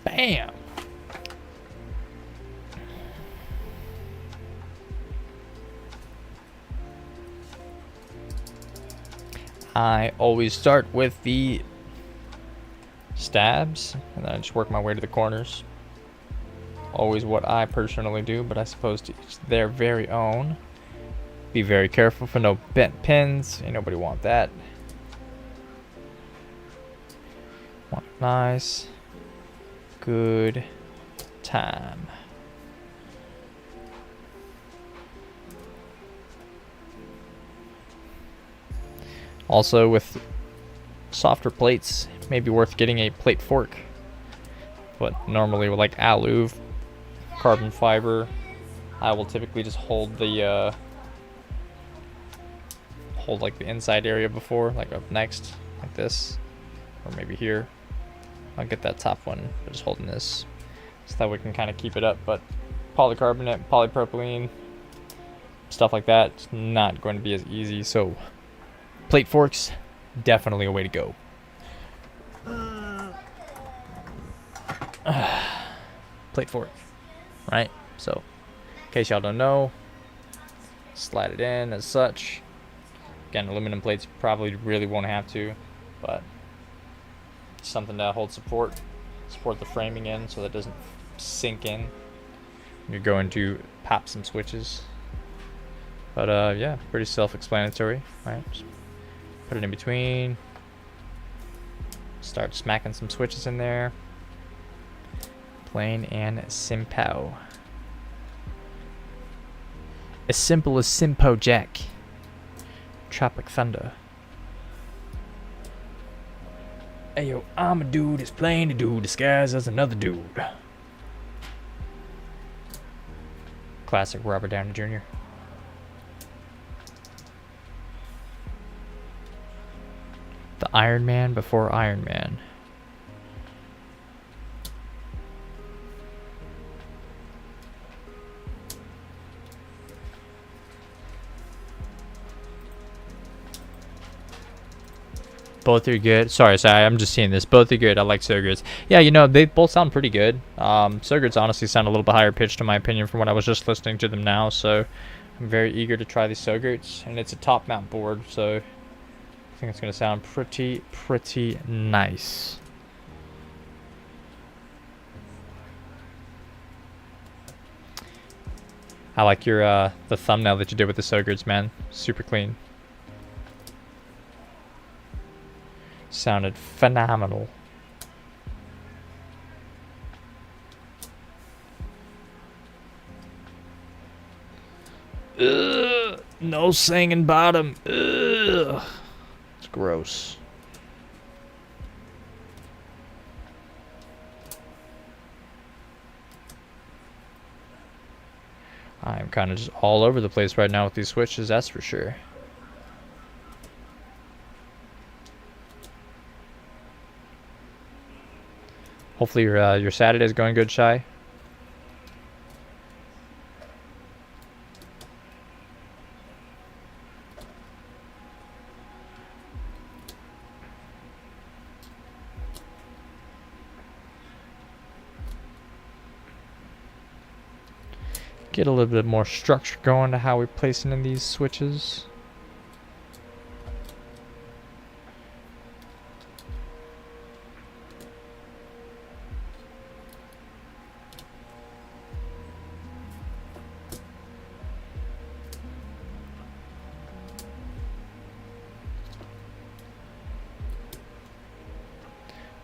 Speaker 1: Bam! I always start with the stabs, and then I just work my way to the corners. Always what I personally do, but I suppose to each their very own. Be very careful for no bent pins. Ain't nobody want that. Want nice, good time. Also, with softer plates, it may be worth getting a plate fork. But normally with like alu, carbon fiber, I will typically just hold the like the inside area before, like up next, like this, or maybe here. I'll get that top one, but just holding this, so that we can kind of keep it up. But polycarbonate, polypropylene, stuff like that, it's not going to be as easy. So plate forks, definitely a way to go. Plate fork, right? So, in case y'all don't know, slide it in as such. Again, aluminum plates probably really won't have to, but something to hold support the framing in so that it doesn't sink in. You're going to pop some switches. But yeah, pretty self-explanatory, right? Just put it in between. Start smacking some switches in there. Plain and simple. As simple as Simpo Jack. Tropic Thunder. Ayo, I'm a dude, it's plain to do, disguised as another dude. Classic Robert Downey Jr. The Iron Man before Iron Man. Both are good. Sorry, I'm just seeing this. Both are good. I like Sogurts. Yeah, you know, they both sound pretty good. Sogurts honestly sound a little bit higher pitched in my opinion from what I was just listening to them now. So I'm very eager to try these Sogurts. And it's a top mount board, so I think it's going to sound pretty nice. I like your the thumbnail that you did with the Sogurts, man. Super clean. Sounded phenomenal. Ugh, no singing bottom. Ugh. It's gross. I'm kind of just all over the place right now with these switches, that's for sure. Hopefully your Saturday's going good, Shy. Get a little bit more structure going to how we're placing in these switches.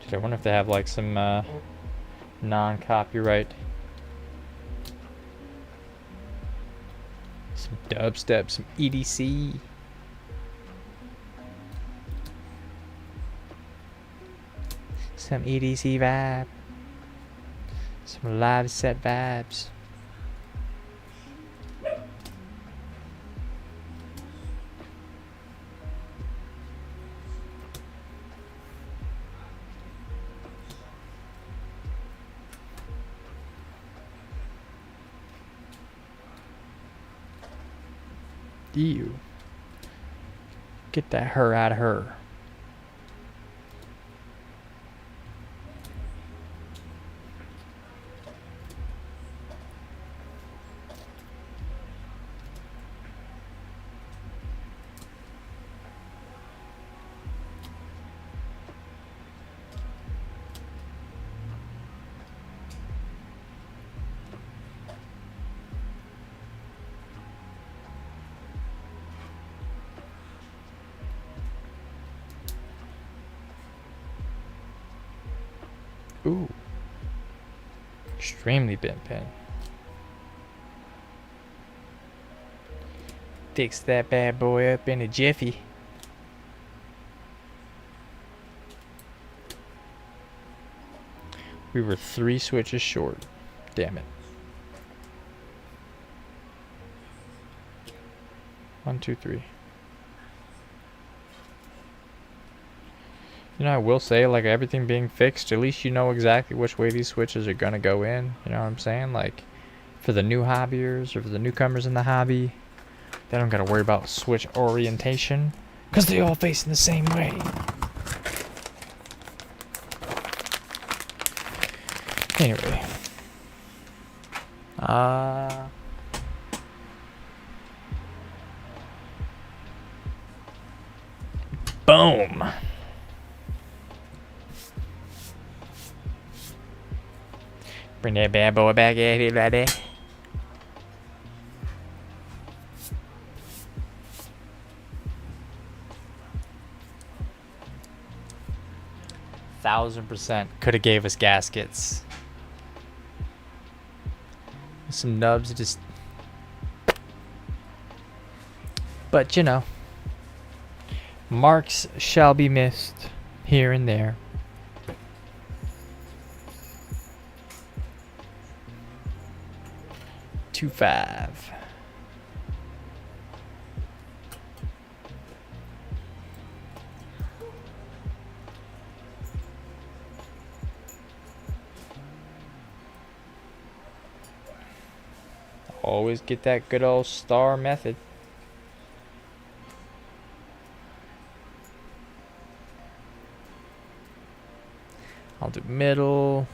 Speaker 1: Dude, I wonder if they have like some non-copyright. Some dubstep, some EDC. Some EDC vibe. Some live set vibes. Ew. Get that her out of her. Ooh. Extremely bent pin. Fix that bad boy up in a jiffy. We were 3 switches short. Damn it. 1, 2, 3. You know, I will say, like, everything being fixed, at least you know exactly which way these switches are gonna go in. You know what I'm saying? Like, for the new hobbyers or for the newcomers in the hobby, they don't gotta worry about switch orientation, because they all facing the same way. Anyway. Boom. Bring that bad boy back at here, laddie. %1,000% could have gave us gaskets. Some nubs just. But you know, marks shall be missed here and there. Two 5. Always get that good old star method. I'll do middle,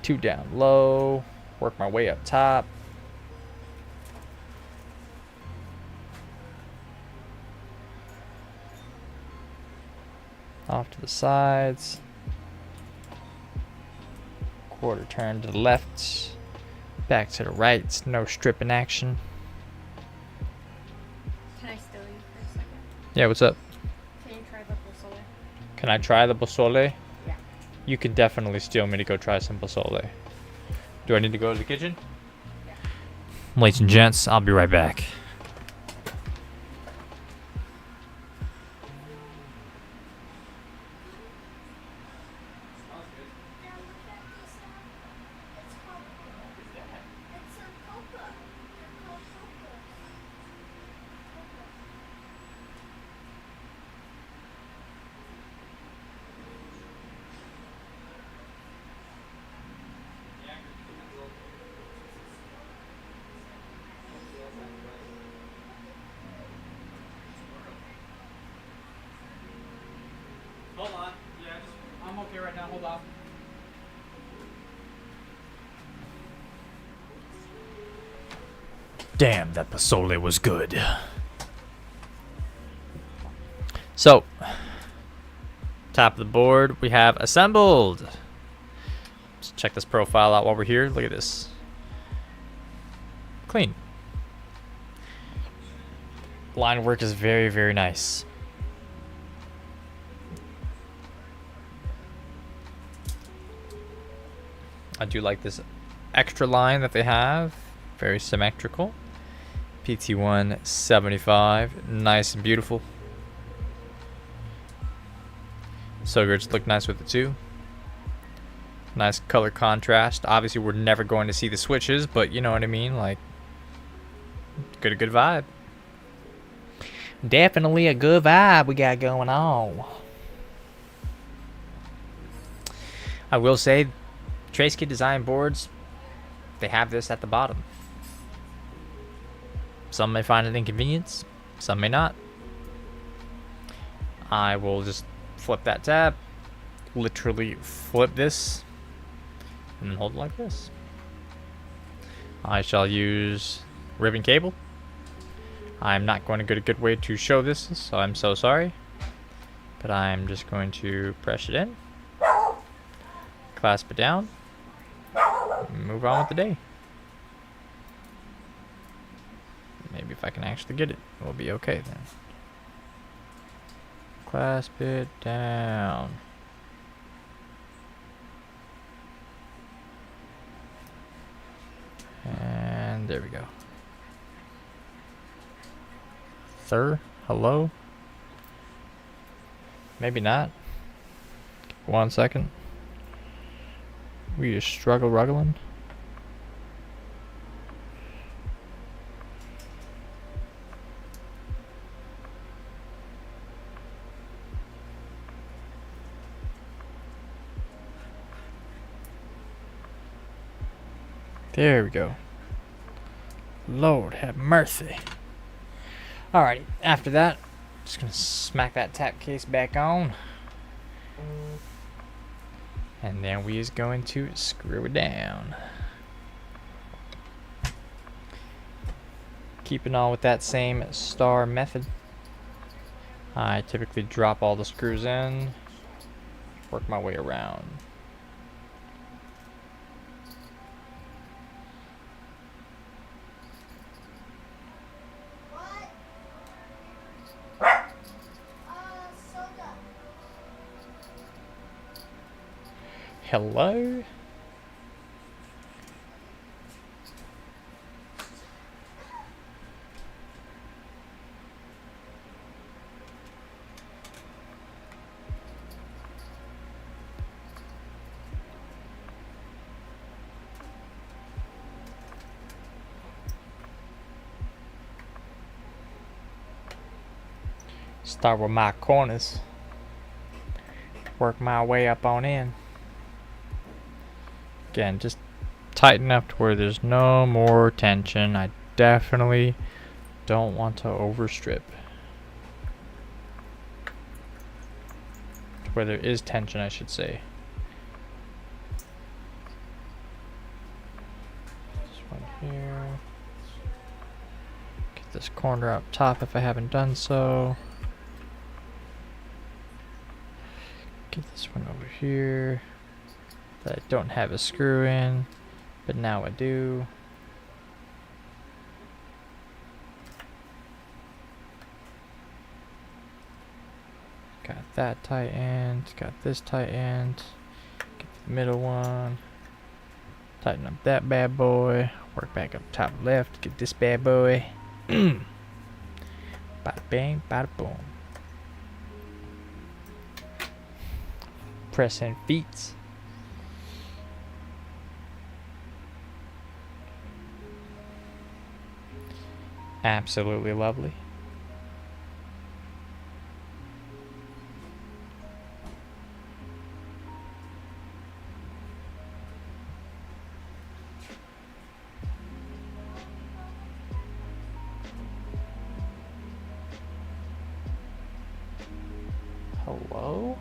Speaker 1: 2 down low, work my way up top. Off to the sides. Quarter turn to the left. Back to the right. No stripping action.
Speaker 2: Can I steal you for a second?
Speaker 1: Yeah, what's up?
Speaker 2: Can you try the pozole?
Speaker 1: Can I try the pozole?
Speaker 2: Yeah.
Speaker 1: You could definitely steal me to go try some pozole. Do I need to go to the kitchen?
Speaker 2: Yeah.
Speaker 1: ladies and gents. I'll be right back.
Speaker 3: Hold on. Yeah, I'm okay right now. Hold on.
Speaker 1: Damn, that pozole was good. So, top of the board, we have assembled. Let's check this profile out while we're here. Look at this. Clean. Line work is very, very nice. I do like this extra line that they have. Very symmetrical. PT.1 75. Nice and beautiful. So girds look nice with it too. Nice color contrast. Obviously we're never going to see the switches, but you know what I mean, like good vibe. Definitely a good vibe we got going on. I will say Trace Kit design boards, they have this at the bottom. Some may find it inconvenience, some may not. I will just flip that tab, literally flip this, and then hold it like this. I shall use ribbon cable. I'm not going to get a good way to show this, so I'm so sorry. But I'm just going to press it in, clasp it down, and move on with the day. Maybe if I can actually get it, we'll be okay then. Clasp it down. And there we go. Hello? Maybe not. 1 second. We just ruggling. There we go. Lord have mercy. Alrighty, after that, just gonna smack that tap case back on. And then we is going to screw it down. Keeping on with that same star method. I typically drop all the screws in, work my way around. Hello? Start with my corners. Work my way up on in. Again, just tighten up to where there's no more tension. I definitely don't want to overstrip. To where there is tension, I should say. This one here. Get this corner up top if I haven't done so. Get this one over here. That I don't have a screw in, but now I do. Got that tightened, got this tightened, get the middle one. Tighten up that bad boy. Work back up top left. Get this bad boy. Bada bang, bada boom. Press and feet. Absolutely lovely. Hello?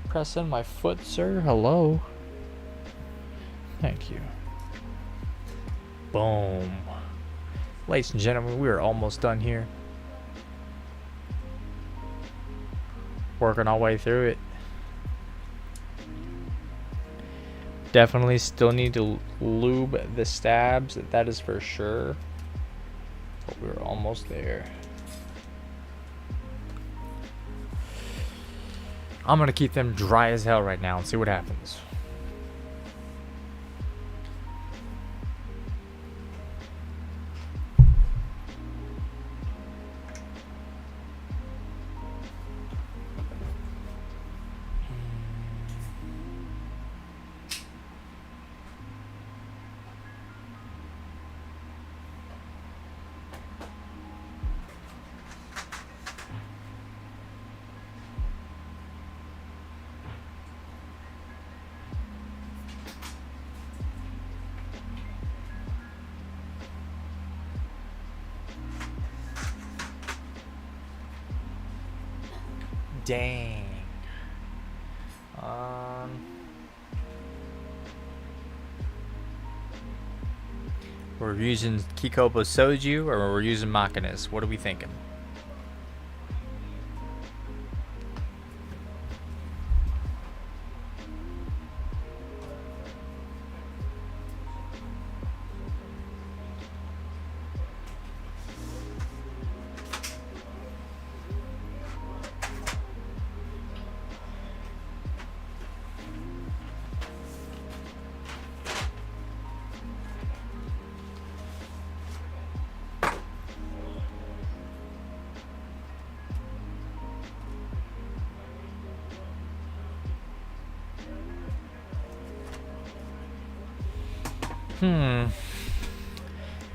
Speaker 1: Press in my foot, sir. Hello? Thank you. Boom. Ladies and gentlemen, we are almost done here. Working our way through it. Definitely still need to lube the stabs, that is for sure. But we're almost there. I'm gonna keep them dry as hell right now and see what happens. Dang. We're using Kikobo Soju or we're using Machinas. What are we thinking?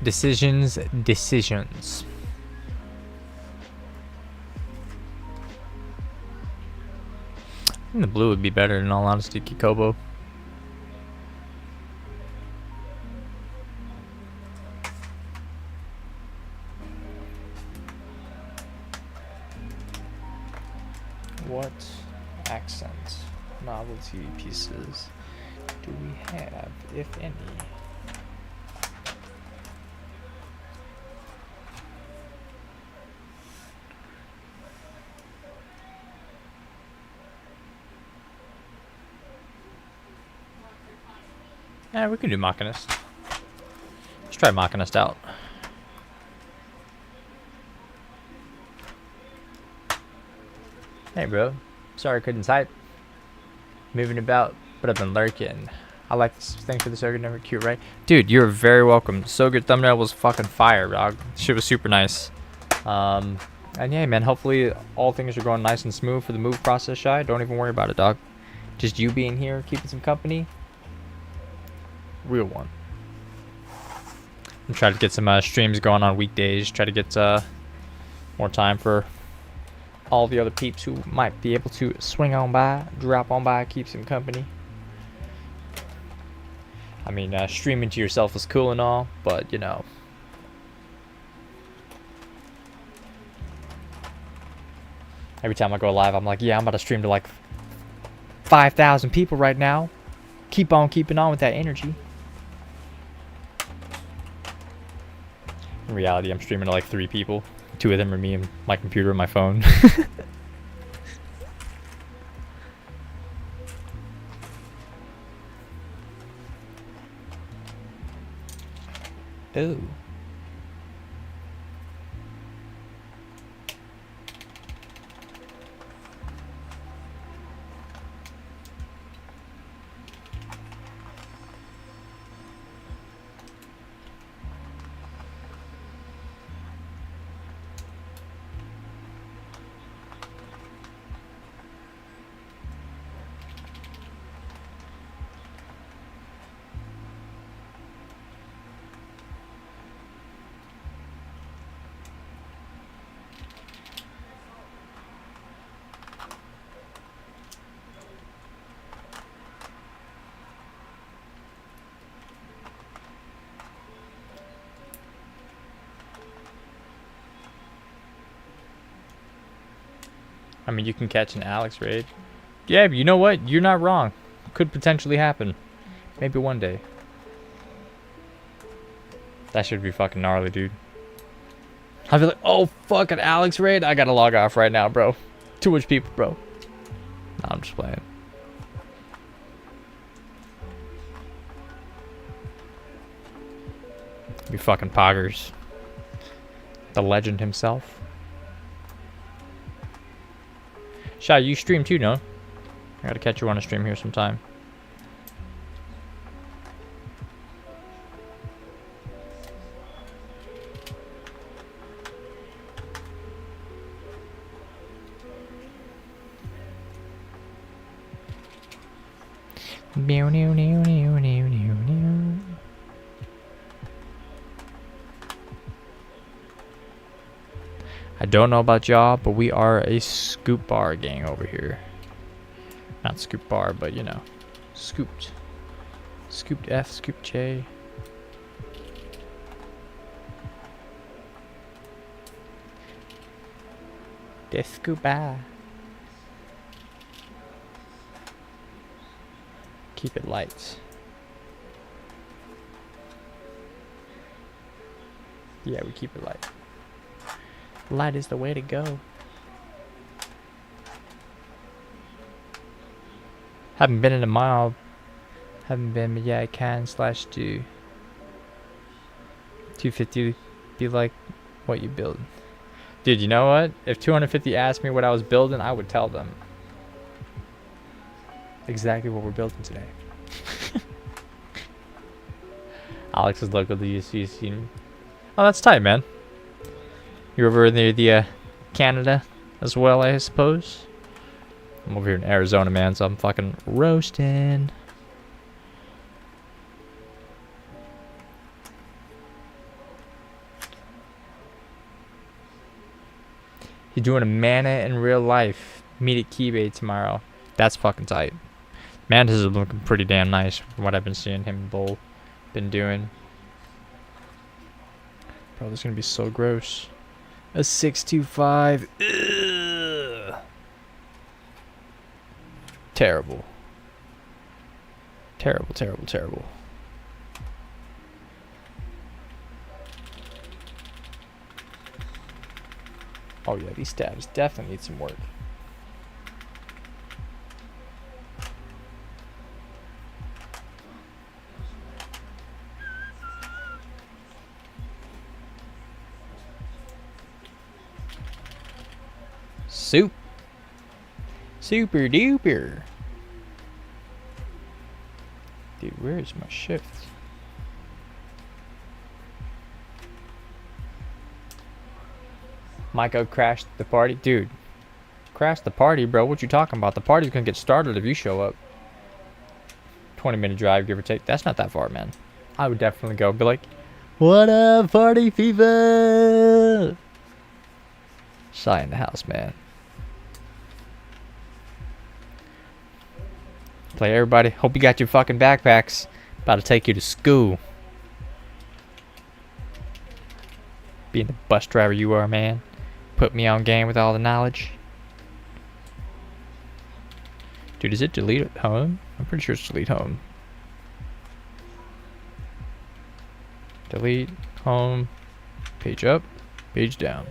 Speaker 1: Decisions. I think the blue would be better, in all honesty, Kikobo. What accent novelty pieces do we have, if any? Yeah, we can do Machinist. Let's try Machinist out. Hey, bro. Sorry I couldn't type. Moving about, but I've been lurking. I like this. Thanks for the so good, never cute, right? Dude, you're very welcome. So good thumbnail was fucking fire, dog. Shit was super nice. And yeah, man, hopefully all things are going nice and smooth for the move process, Shy. Don't even worry about it, dog. Just you being here, keeping some company. Real one. I'm trying to get some streams going on weekdays. Try to get more time for all the other peeps who might be able to swing on by, drop on by, keep some company. I mean, streaming to yourself is cool and all, but you know. Every time I go live, I'm like, yeah, I'm about to stream to like 5,000 people right now. Keep on keeping on with that energy. In reality, I'm streaming to like 3 people. 2 of them are me and my computer and my phone. Ooh. I mean, you can catch an Alex raid. Yeah, but you know what? You're not wrong. Could potentially happen. Maybe one day. That should be fucking gnarly, dude. I'll be like, oh, fuck, an Alex raid? I gotta log off right now, bro. Too much people, bro. Nah, I'm just playing. Be fucking poggers. The legend himself. Shy, you stream too, no? I gotta catch you on a stream here sometime. I don't know about y'all, but we are a scoop bar gang over here. Not scoop bar, but you know, scooped. Scooped F, scooped J. The scoop bar. Keep it light. Yeah, we keep it light. Light is the way to go. Haven't been in a mile. Haven't been, but yeah, I can / do. 250 be like what you build. Dude, you know what? If 250 asked me what I was building, I would tell them exactly what we're building today. Alex is local to UC. Oh, that's tight, man. You're over near the Canada as well, I suppose. I'm over here in Arizona, man, so I'm fucking roasting. You're doing a mana in real life. Meet at Keybay tomorrow. That's fucking tight. Mantis is looking pretty damn nice from what I've been seeing him and Bull been doing. Bro, this is gonna be so gross. A 625. Ugh. Terrible. Terrible, terrible, terrible. Oh yeah, these stabs definitely need some work. Soup. Super duper. Dude, where is my shift? Micah crashed the party. Dude, crashed the party, bro. What you talking about? The party's gonna get started if you show up. 20-minute drive, give or take. That's not that far, man. I would definitely go. Be like, what up, party people? Shy in the house, man. Play everybody. Hope you got your fucking backpacks. About to take you to school. Being the bus driver you are, man. Put me on game with all the knowledge. Dude, is it delete home? I'm pretty sure it's delete home. Delete home. Page up. Page down.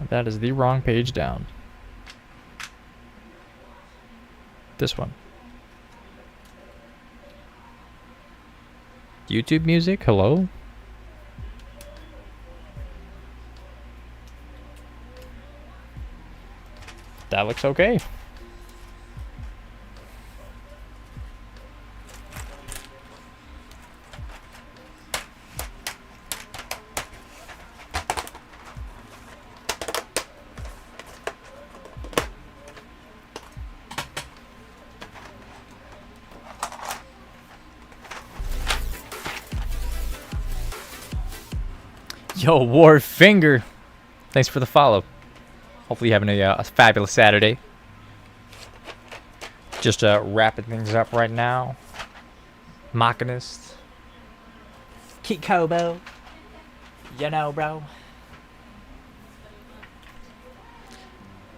Speaker 1: That is the wrong page down. This one. YouTube music? Hello? That looks okay. Yo, War Finger. Thanks for the follow. Hopefully you're having a fabulous Saturday. Just wrapping things up right now. Machinist. Kikobo. You know, bro.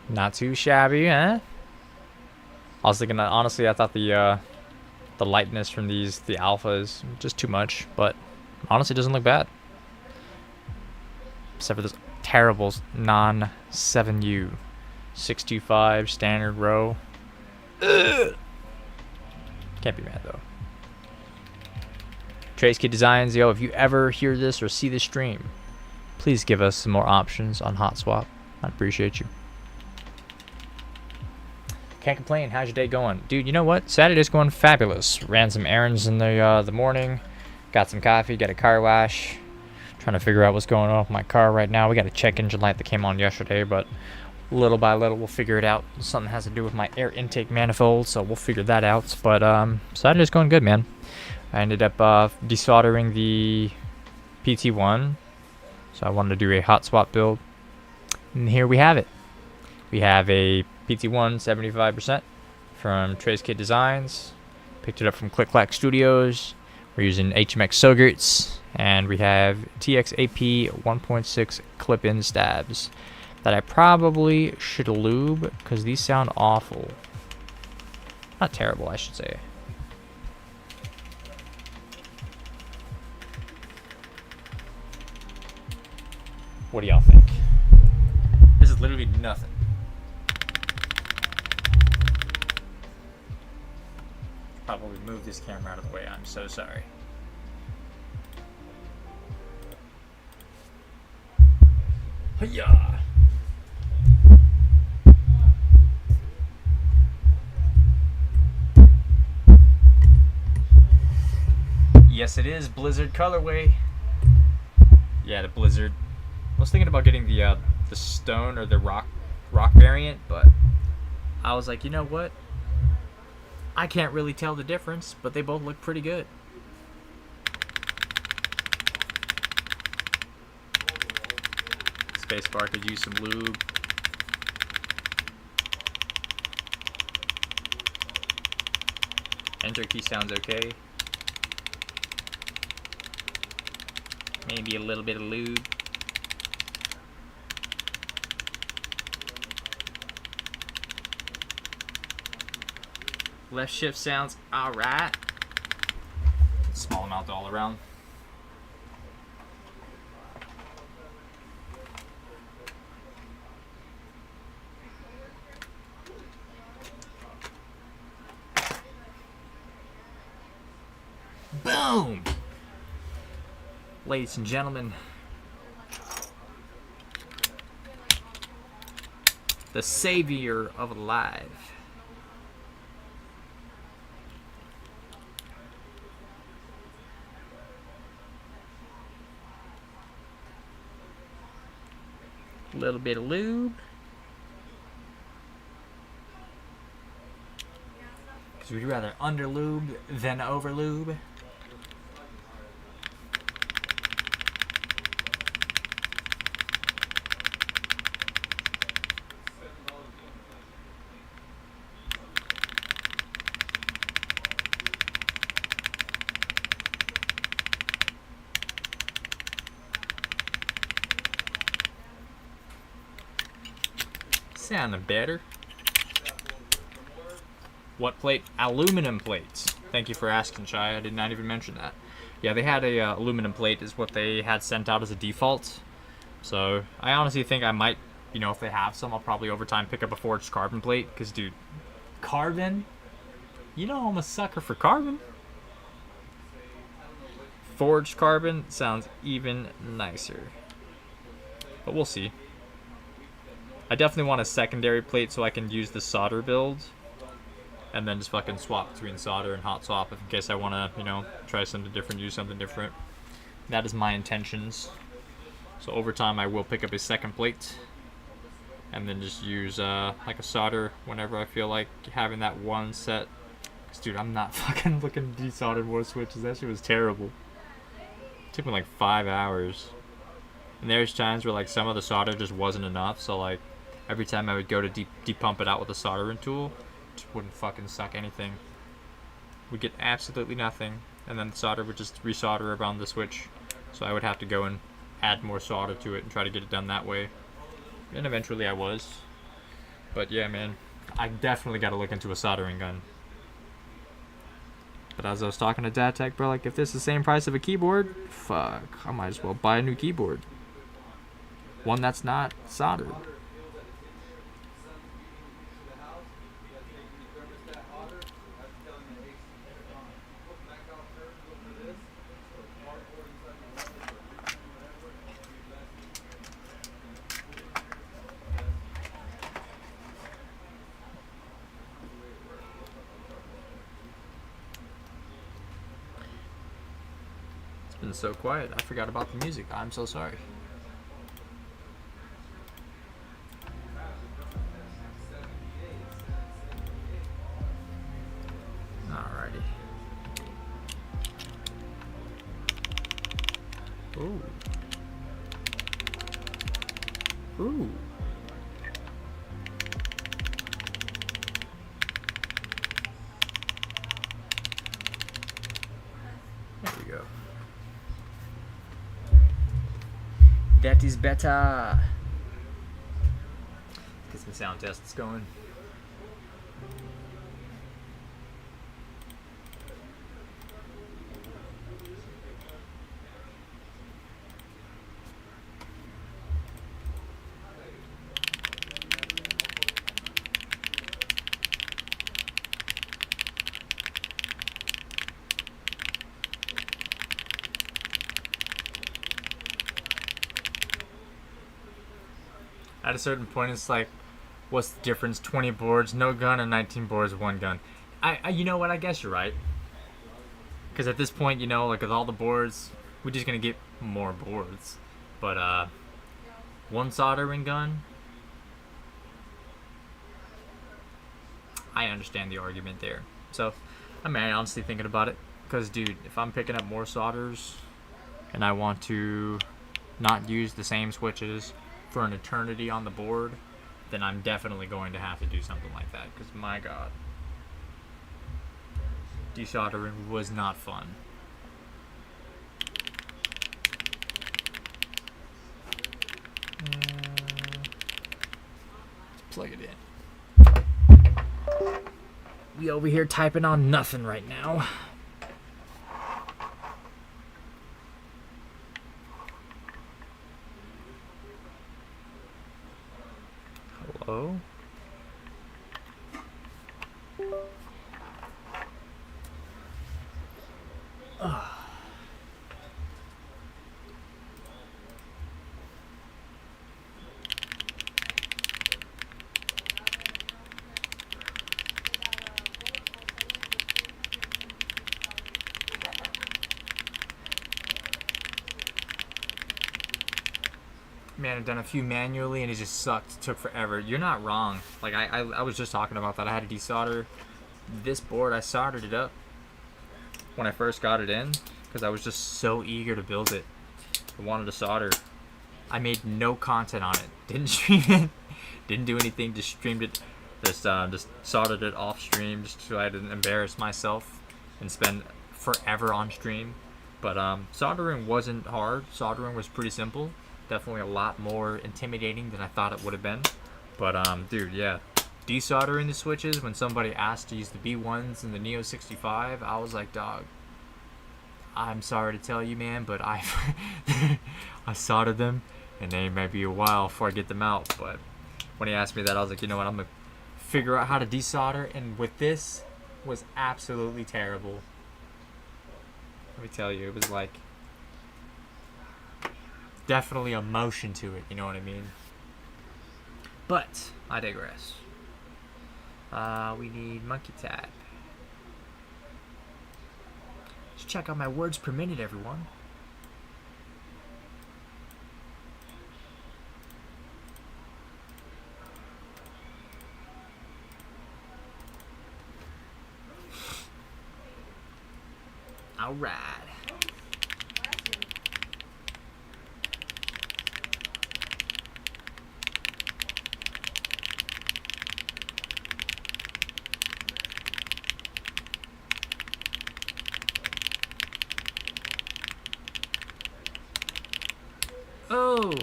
Speaker 1: Not too shabby, eh? I was thinking that, honestly, I thought the lightness from the alpha is just too much, but honestly it doesn't look bad. Except for this terrible non-7U 625 standard row. Ugh. Can't be mad though. Trace Kid Designs, yo, if you ever hear this or see this stream, please give us some more options on hot swap. I'd appreciate you. Can't complain. How's your day going? Dude, you know what? Saturday's going fabulous. Ran some errands in the morning. Got some coffee. Got a car wash. Trying to figure out what's going on with my car right now. We got a check engine light that came on yesterday, but little by little we'll figure it out. Something has to do with my air intake manifold, so we'll figure that out. But Saturday's going good, man. I ended up desoldering the PT.1, so I wanted to do a hot swap build. And here we have it. We have a PT.1 75% from Trace Kid Designs. Picked it up from Click Clack Studios. We're using HMX Sogurts, and we have TXAP 1.6 clip-in stabs that I probably should lube because these sound awful. Not terrible, I should say. What do y'all think? This is literally nothing. Probably move this camera out of the way. I'm so sorry. Hiya! Yes, it is Blizzard colorway. Yeah, the Blizzard. I was thinking about getting the stone or the rock variant, but I was like, you know what? I can't really tell the difference, but they both look pretty good. Spacebar could use some lube. Enter key sounds okay. Maybe a little bit of lube. Left shift sounds alright. Small amount all around. Boom! Ladies and gentlemen, the savior of alive. A little bit of lube. Because we'd rather under lube than over lube. Sounding better. What plate? Aluminum plates. Thank you for asking, Shai. I did not even mention that. Yeah, they had a aluminum plate is what they had sent out as a default. So I honestly think I might, you know, if they have some, I'll probably over time pick up a forged carbon plate. Because, dude, carbon? You know I'm a sucker for carbon. Forged carbon sounds even nicer. But we'll see. I definitely want a secondary plate so I can use the solder build. And then just fucking swap between solder and hot swap in case I want to, you know, try something different, use something different. That is my intentions. So over time I will pick up a second plate. And then just use like a solder whenever I feel like having that one set. 'Cause, dude, I'm not fucking looking to desolder more switches. That shit was terrible. It took me like 5 hours. And there's times where like some of the solder just wasn't enough. So like every time I would go to depump it out with a soldering tool, it just wouldn't fucking suck anything. Would get absolutely nothing. and then the solder would just resolder around the switch. So I would have to go and add more solder to it and try to get it done that way. And eventually I was. But yeah, man, I definitely got to look into a soldering gun. But as I was talking to Dad Tech, bro, like if this is the same price of a keyboard, fuck, I might as well buy a new keyboard. One that's not soldered. It's been so quiet, I forgot about the music. I'm so sorry. Alrighty. Ooh. Ooh. There we go. That is better. Get some sound tests going. At a certain point, it's like, what's the difference? 20 boards, no gun, and 19 boards, one gun. You know what? I guess you're right. Because at this point, you know, like with all the boards, we're just gonna get more boards. But one soldering gun, I understand the argument there. So, I mean, honestly thinking about it, because dude, if I'm picking up more solders, and I want to not use the same switches for an eternity on the board, then I'm definitely going to have to do something like that, because my god, desoldering was not fun. Let's plug it in. We over here typing on nothing right now. Hello? Man, I've done a few manually and it just sucked. It took forever. You're not wrong. Like, I was just talking about that. I had to desolder this board. I soldered it up when I first got it in because I was just so eager to build it. I wanted to solder. I made no content on it. Didn't stream it. Didn't do anything. Just streamed it. Just soldered it off stream just so I didn't embarrass myself and spend forever on stream. But soldering wasn't hard. Soldering was pretty simple. Definitely a lot more intimidating than I thought it would have been. But dude, yeah, desoldering the switches when somebody asked to use the B1s in the Neo 65, I was like, dog, I'm sorry to tell you, man, but I soldered them and they may be a while before I get them out. But when he asked me that, I was like, you know what, I'm gonna figure out how to desolder. And with this was absolutely terrible. Let me tell you, it was like definitely a motion to it, you know what I mean? But I digress. We need monkey tap. Let's check out my words per minute, everyone. All right. Oh!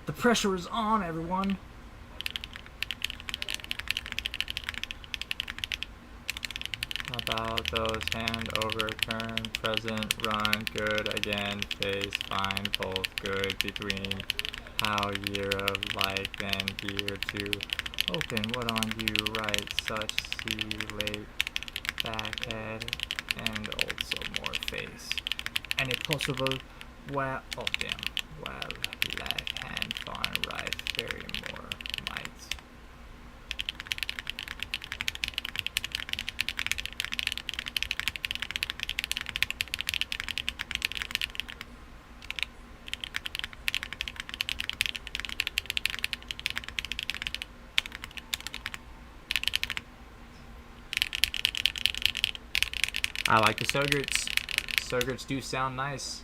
Speaker 1: The pressure is on, everyone. About those hand over, turn, present, run, good, again, face, fine, both, good, between, how, year of, like, then, gear, to, open, what on you, right, such, see, late, back, head, and also more face. Any possible, well, oh damn, well, left hand, fine, right, very more, might. I like the Sogrets. Sogrets do sound nice.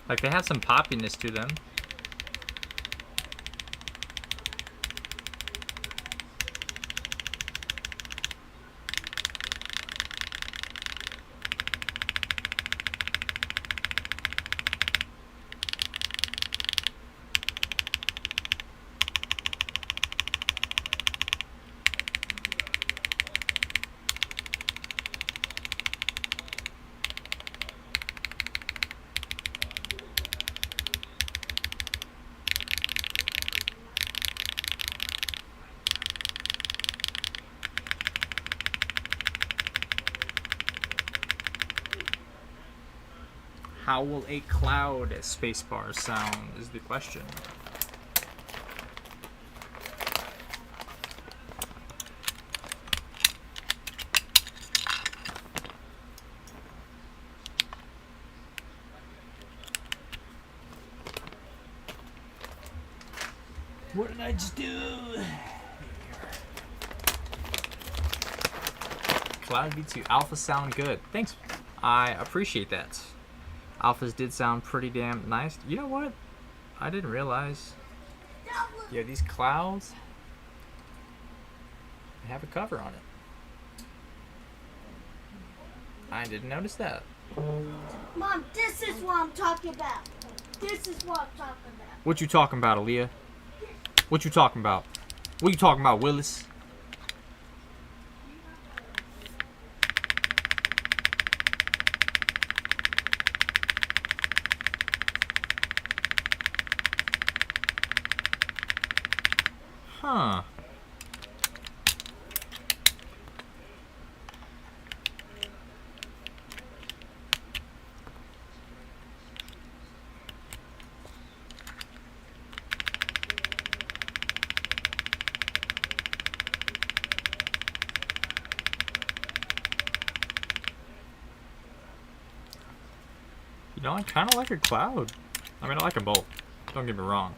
Speaker 1: Like, they have some poppiness to them. How will a cloud spacebar sound is the question. What did I just do? Cloud V2 alpha sound good. Thanks. I appreciate that. Alphas did sound pretty damn nice. You know what? I didn't realize. Yeah, these clouds, they have a cover on it. I didn't notice that.
Speaker 4: Mom, this is what I'm talking about. This is what I'm talking about.
Speaker 1: What you talking about, Aaliyah? What you talking about? What you talking about, Willis? Huh. You know, I kind of like a cloud. I mean, I like them both. Don't get me wrong.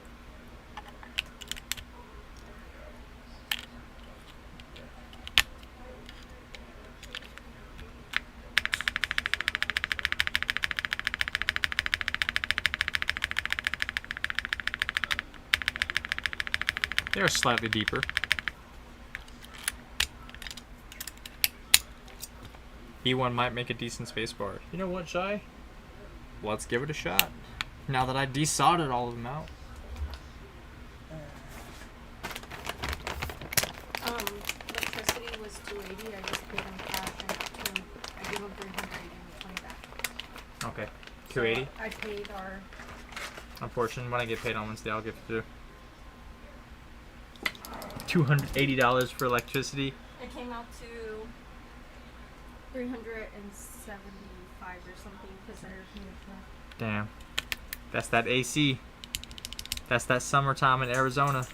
Speaker 1: They're slightly deeper. B1 might make a decent spacebar. You know what, Shy? Let's give it a shot. Now that I desoldered all of them out.
Speaker 2: Electricity was $280. I just paid him cash and I gave him $380 and $20 back.
Speaker 1: Okay. 280.
Speaker 2: So I paid our.
Speaker 1: Unfortunately, when I get paid on Wednesday, I'll give it to $280 for electricity.
Speaker 2: It came out to $375 or something because they're.
Speaker 1: Damn. That's that AC. That's that summertime in Arizona.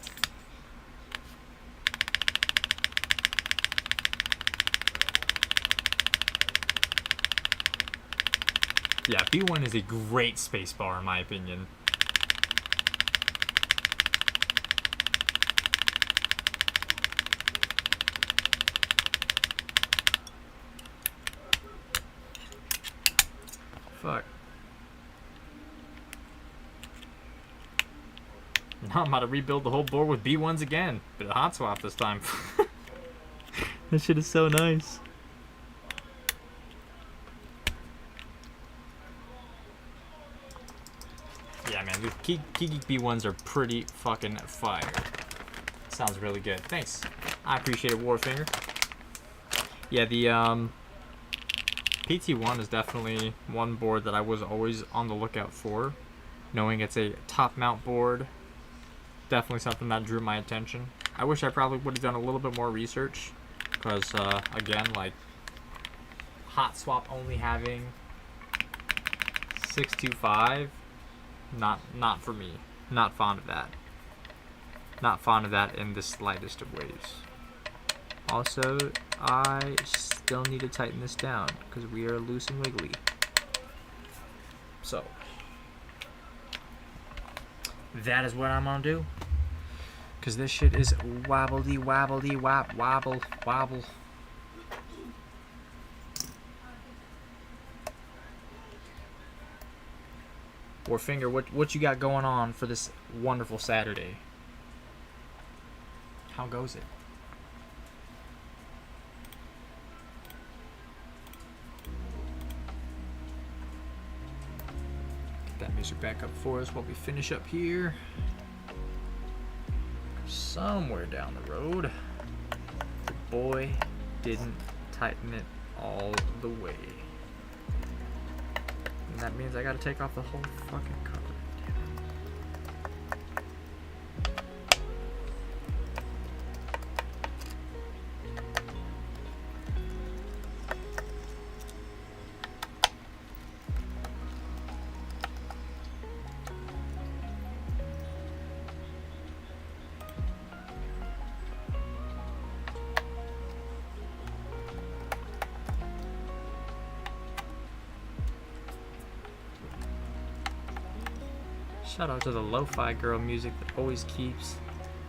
Speaker 1: Yeah, B1 is a great spacebar in my opinion. I'm about to rebuild the whole board with B1s again, but a hot swap this time. That shit is so nice. Yeah, man, the Kiki B1s are pretty fucking fire. Sounds really good. Thanks. I appreciate it, Warfinger. Yeah, the PT.1 is definitely one board that I was always on the lookout for. Knowing it's a top mount board, definitely something that drew my attention. I wish I probably would have done a little bit more research, because again, like hot swap only having 625, not for me. Not fond of that. Not fond of that in the slightest of ways. Also, I still need to tighten this down because we are loose and wiggly. So that is what I'm gonna do. Cause this shit is wobbly, wobbly, wobble. Warfinger, what you got going on for this wonderful Saturday? How goes it? Get that music back up for us while we finish up here. Somewhere down the road, the boy didn't tighten it all the way. And that means I gotta take off the whole fucking cover. Damn it. Shout out to the lo-fi girl music that always keeps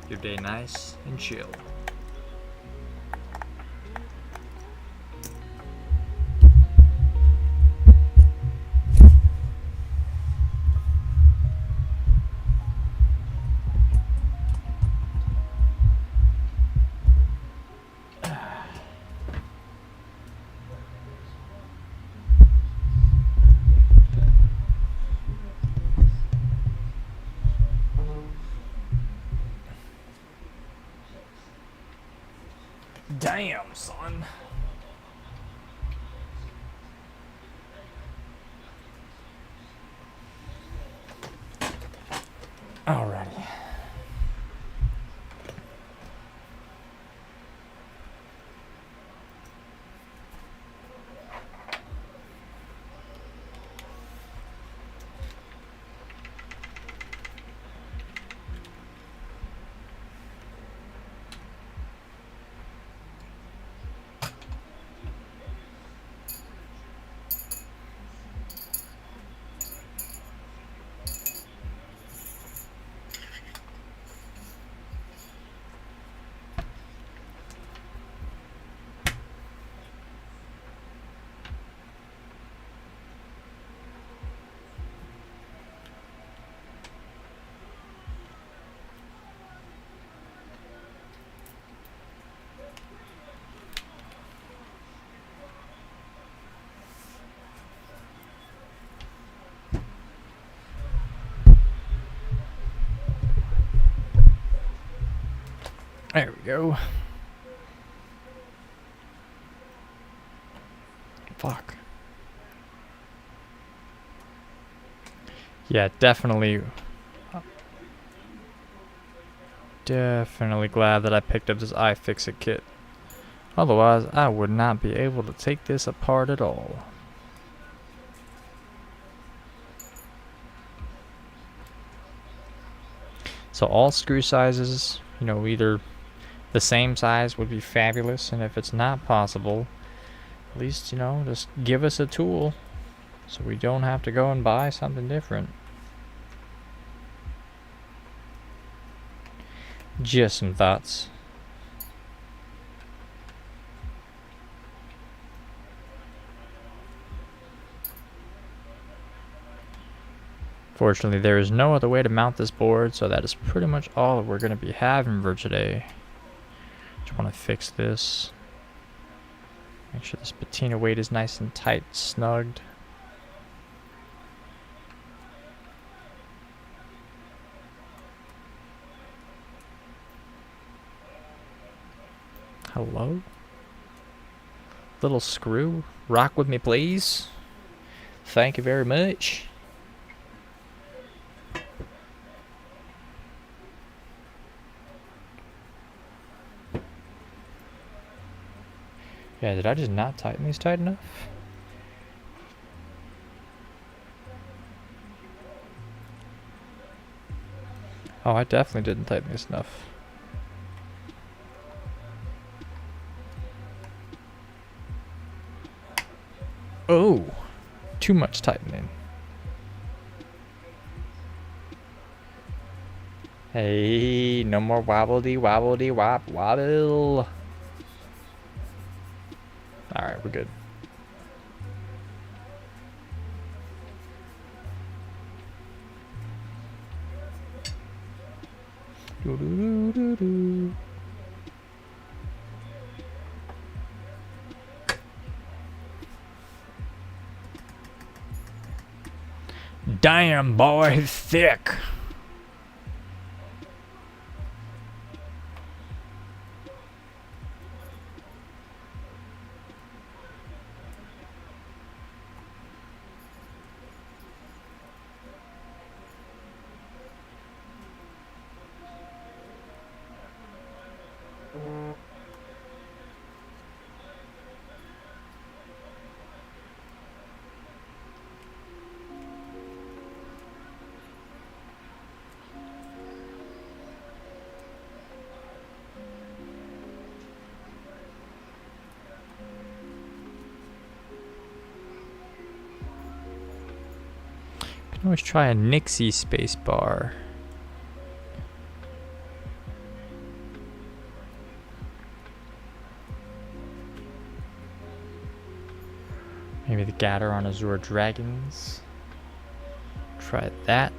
Speaker 1: your day nice and chill. Damn, son. Alrighty. There we go. Fuck. Yeah, definitely glad that I picked up this iFixit kit. Otherwise, I would not be able to take this apart at all. So all screw sizes, you know, either the same size would be fabulous, and if it's not possible, at least, you know, just give us a tool so we don't have to go and buy something different. Just some thoughts. Unfortunately, there is no other way to mount this board, so that is pretty much all we're going to be having for today. Just want to fix this. Make sure this patina weight is nice and tight, snugged. Hello? Little screw, rock with me please. Thank you very much. Yeah, did I just not tighten these tight enough? Oh, I definitely didn't tighten these enough. Oh, too much tightening. Hey, no more wobbledy wobbledy wop wobble. Alright, we're good. Doo -doo -doo -doo -doo. Damn, boy, thick. Can always try a Nixie spacebar. Maybe the Gator on Azure Dragons. Try that.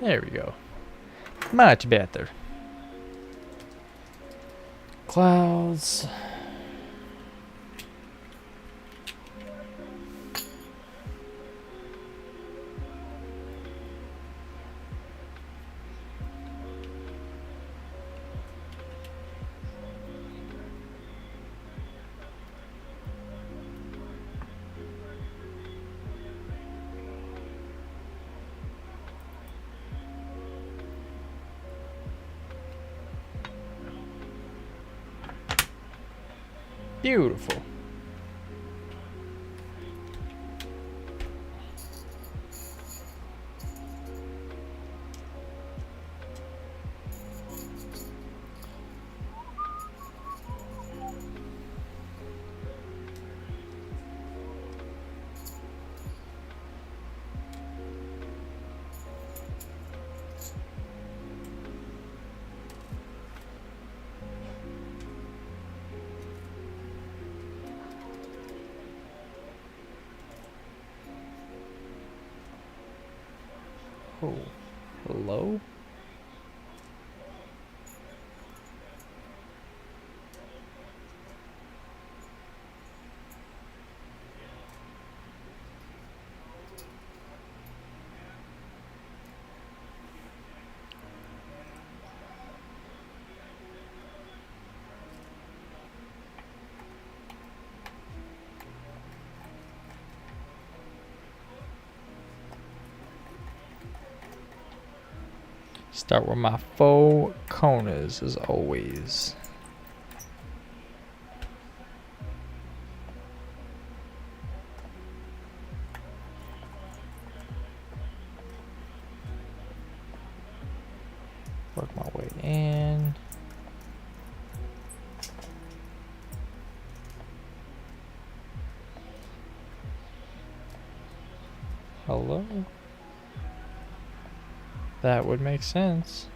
Speaker 1: There we go. Much better. Clouds. Beautiful. Oh, hello? Start with my faux corners as always. Work my way in. Hello? That would make sense.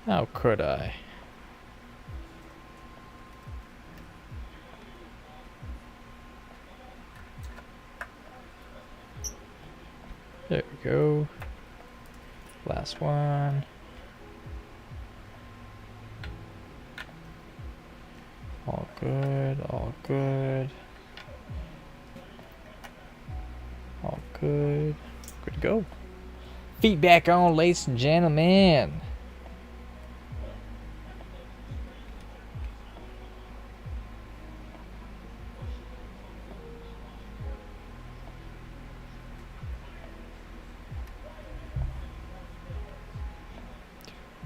Speaker 1: How could I? There we go. Last one. All good, all good. All good. Good to go. Feet back on, ladies and gentlemen.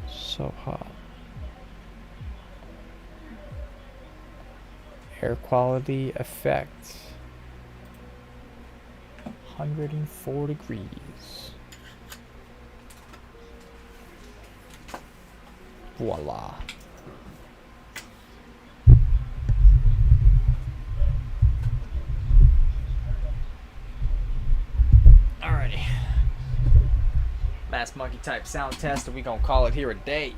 Speaker 1: So hot. Air quality effect. 104 degrees. Voila. Alrighty. Last monkey type sound test, and we gonna call it here a day.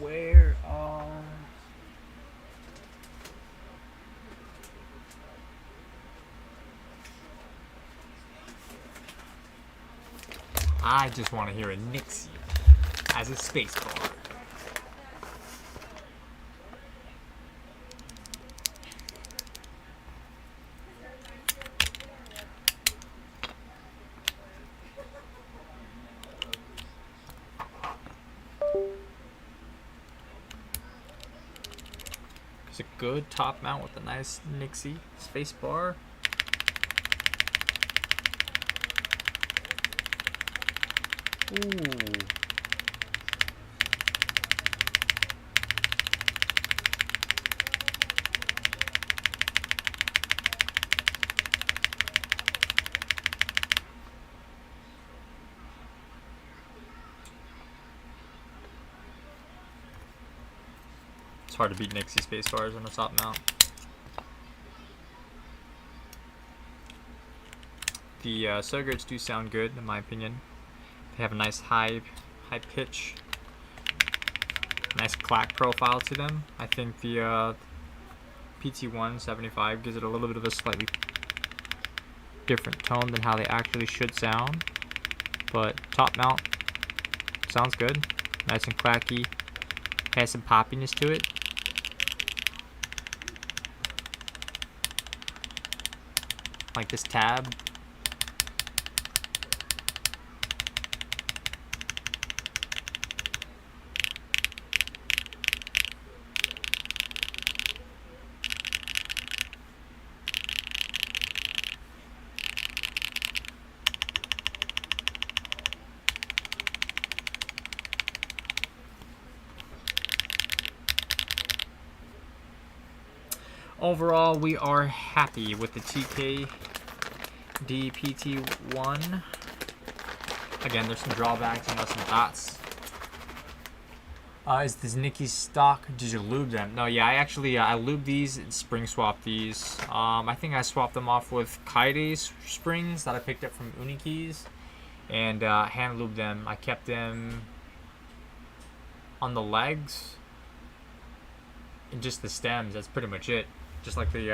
Speaker 1: Where are... I just want to hear a Nixie as a space bar. It's a good top mount with a nice Nixie space bar. Ooh. It's hard to beat Nixie space bars on a top mount. The Sogurts do sound good in my opinion. They have a nice high pitch, nice clack profile to them. I think the PT.1 75 gives it a little bit of a slightly different tone than how they actually should sound. But top mount sounds good. Nice and clacky. Has some poppiness to it. Like this tab. Overall, we are happy with the TKD PT.1. Again, there's some drawbacks, some thoughts. Is this Nicky's stock? Did you lube them? No, yeah, I actually I lubed these and spring swapped these. I think I swapped them off with TKD springs that I picked up from Uniki's, and hand lubed them. I kept them on the legs and just the stems. That's pretty much it. Just like the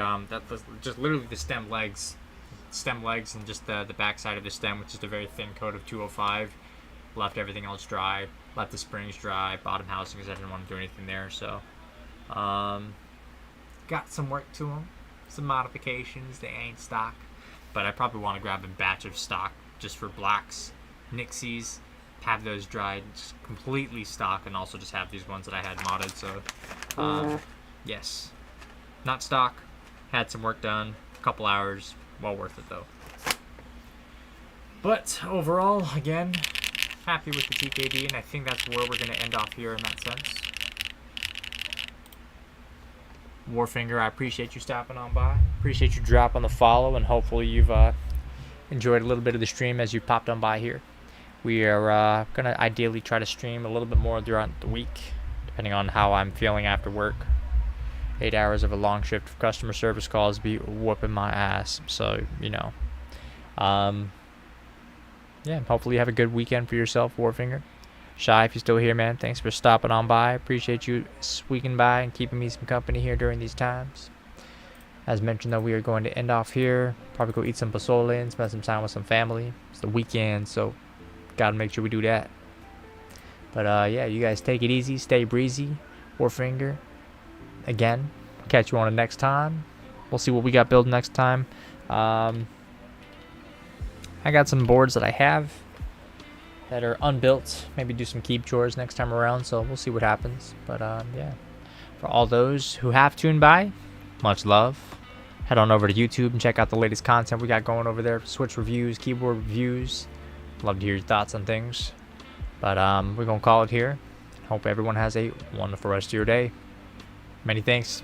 Speaker 1: just literally the stem legs, and just the back side of the stem, which is a very thin coat of 205. Left everything else dry. Left the springs dry. Bottom housing because I didn't want to do anything there. So, got some work to them, some modifications. They ain't stock, but I probably want to grab a batch of stock just for blacks, Nixies. Have those dried completely stock, and also just have these ones that I had modded. So, yes. Not stock, had some work done, a couple hours, well worth it though. But overall, again, happy with the TKD, and I think that's where we're going to end off here in that sense. Warfinger, I appreciate you stopping on by. Appreciate you dropping the follow, and hopefully you've enjoyed a little bit of the stream as you popped on by here. We are going to ideally try to stream a little bit more throughout the week, depending on how I'm feeling after work. 8 hours of a long shift of customer service calls be whooping my ass. So, you know. Yeah, hopefully you have a good weekend for yourself, Warfinger. Shy, if you're still here, man, thanks for stopping on by. Appreciate you squeaking by and keeping me some company here during these times. As mentioned, though, we are going to end off here. Probably go eat some pozole and spend some time with some family. It's the weekend, so gotta make sure we do that. But, yeah, you guys take it easy. Stay breezy. Warfinger. Again, catch you on the next time. We'll see what we got built next time. I got some boards that I have that are unbuilt. Maybe do some keep chores next time around, so we'll see what happens. But yeah, for all those who have tuned by, much love. Head on over to YouTube and check out the latest content we got going over there. Switch reviews, keyboard reviews. Love to hear your thoughts on things. But we're going to call it here. Hope everyone has a wonderful rest of your day. Many thanks.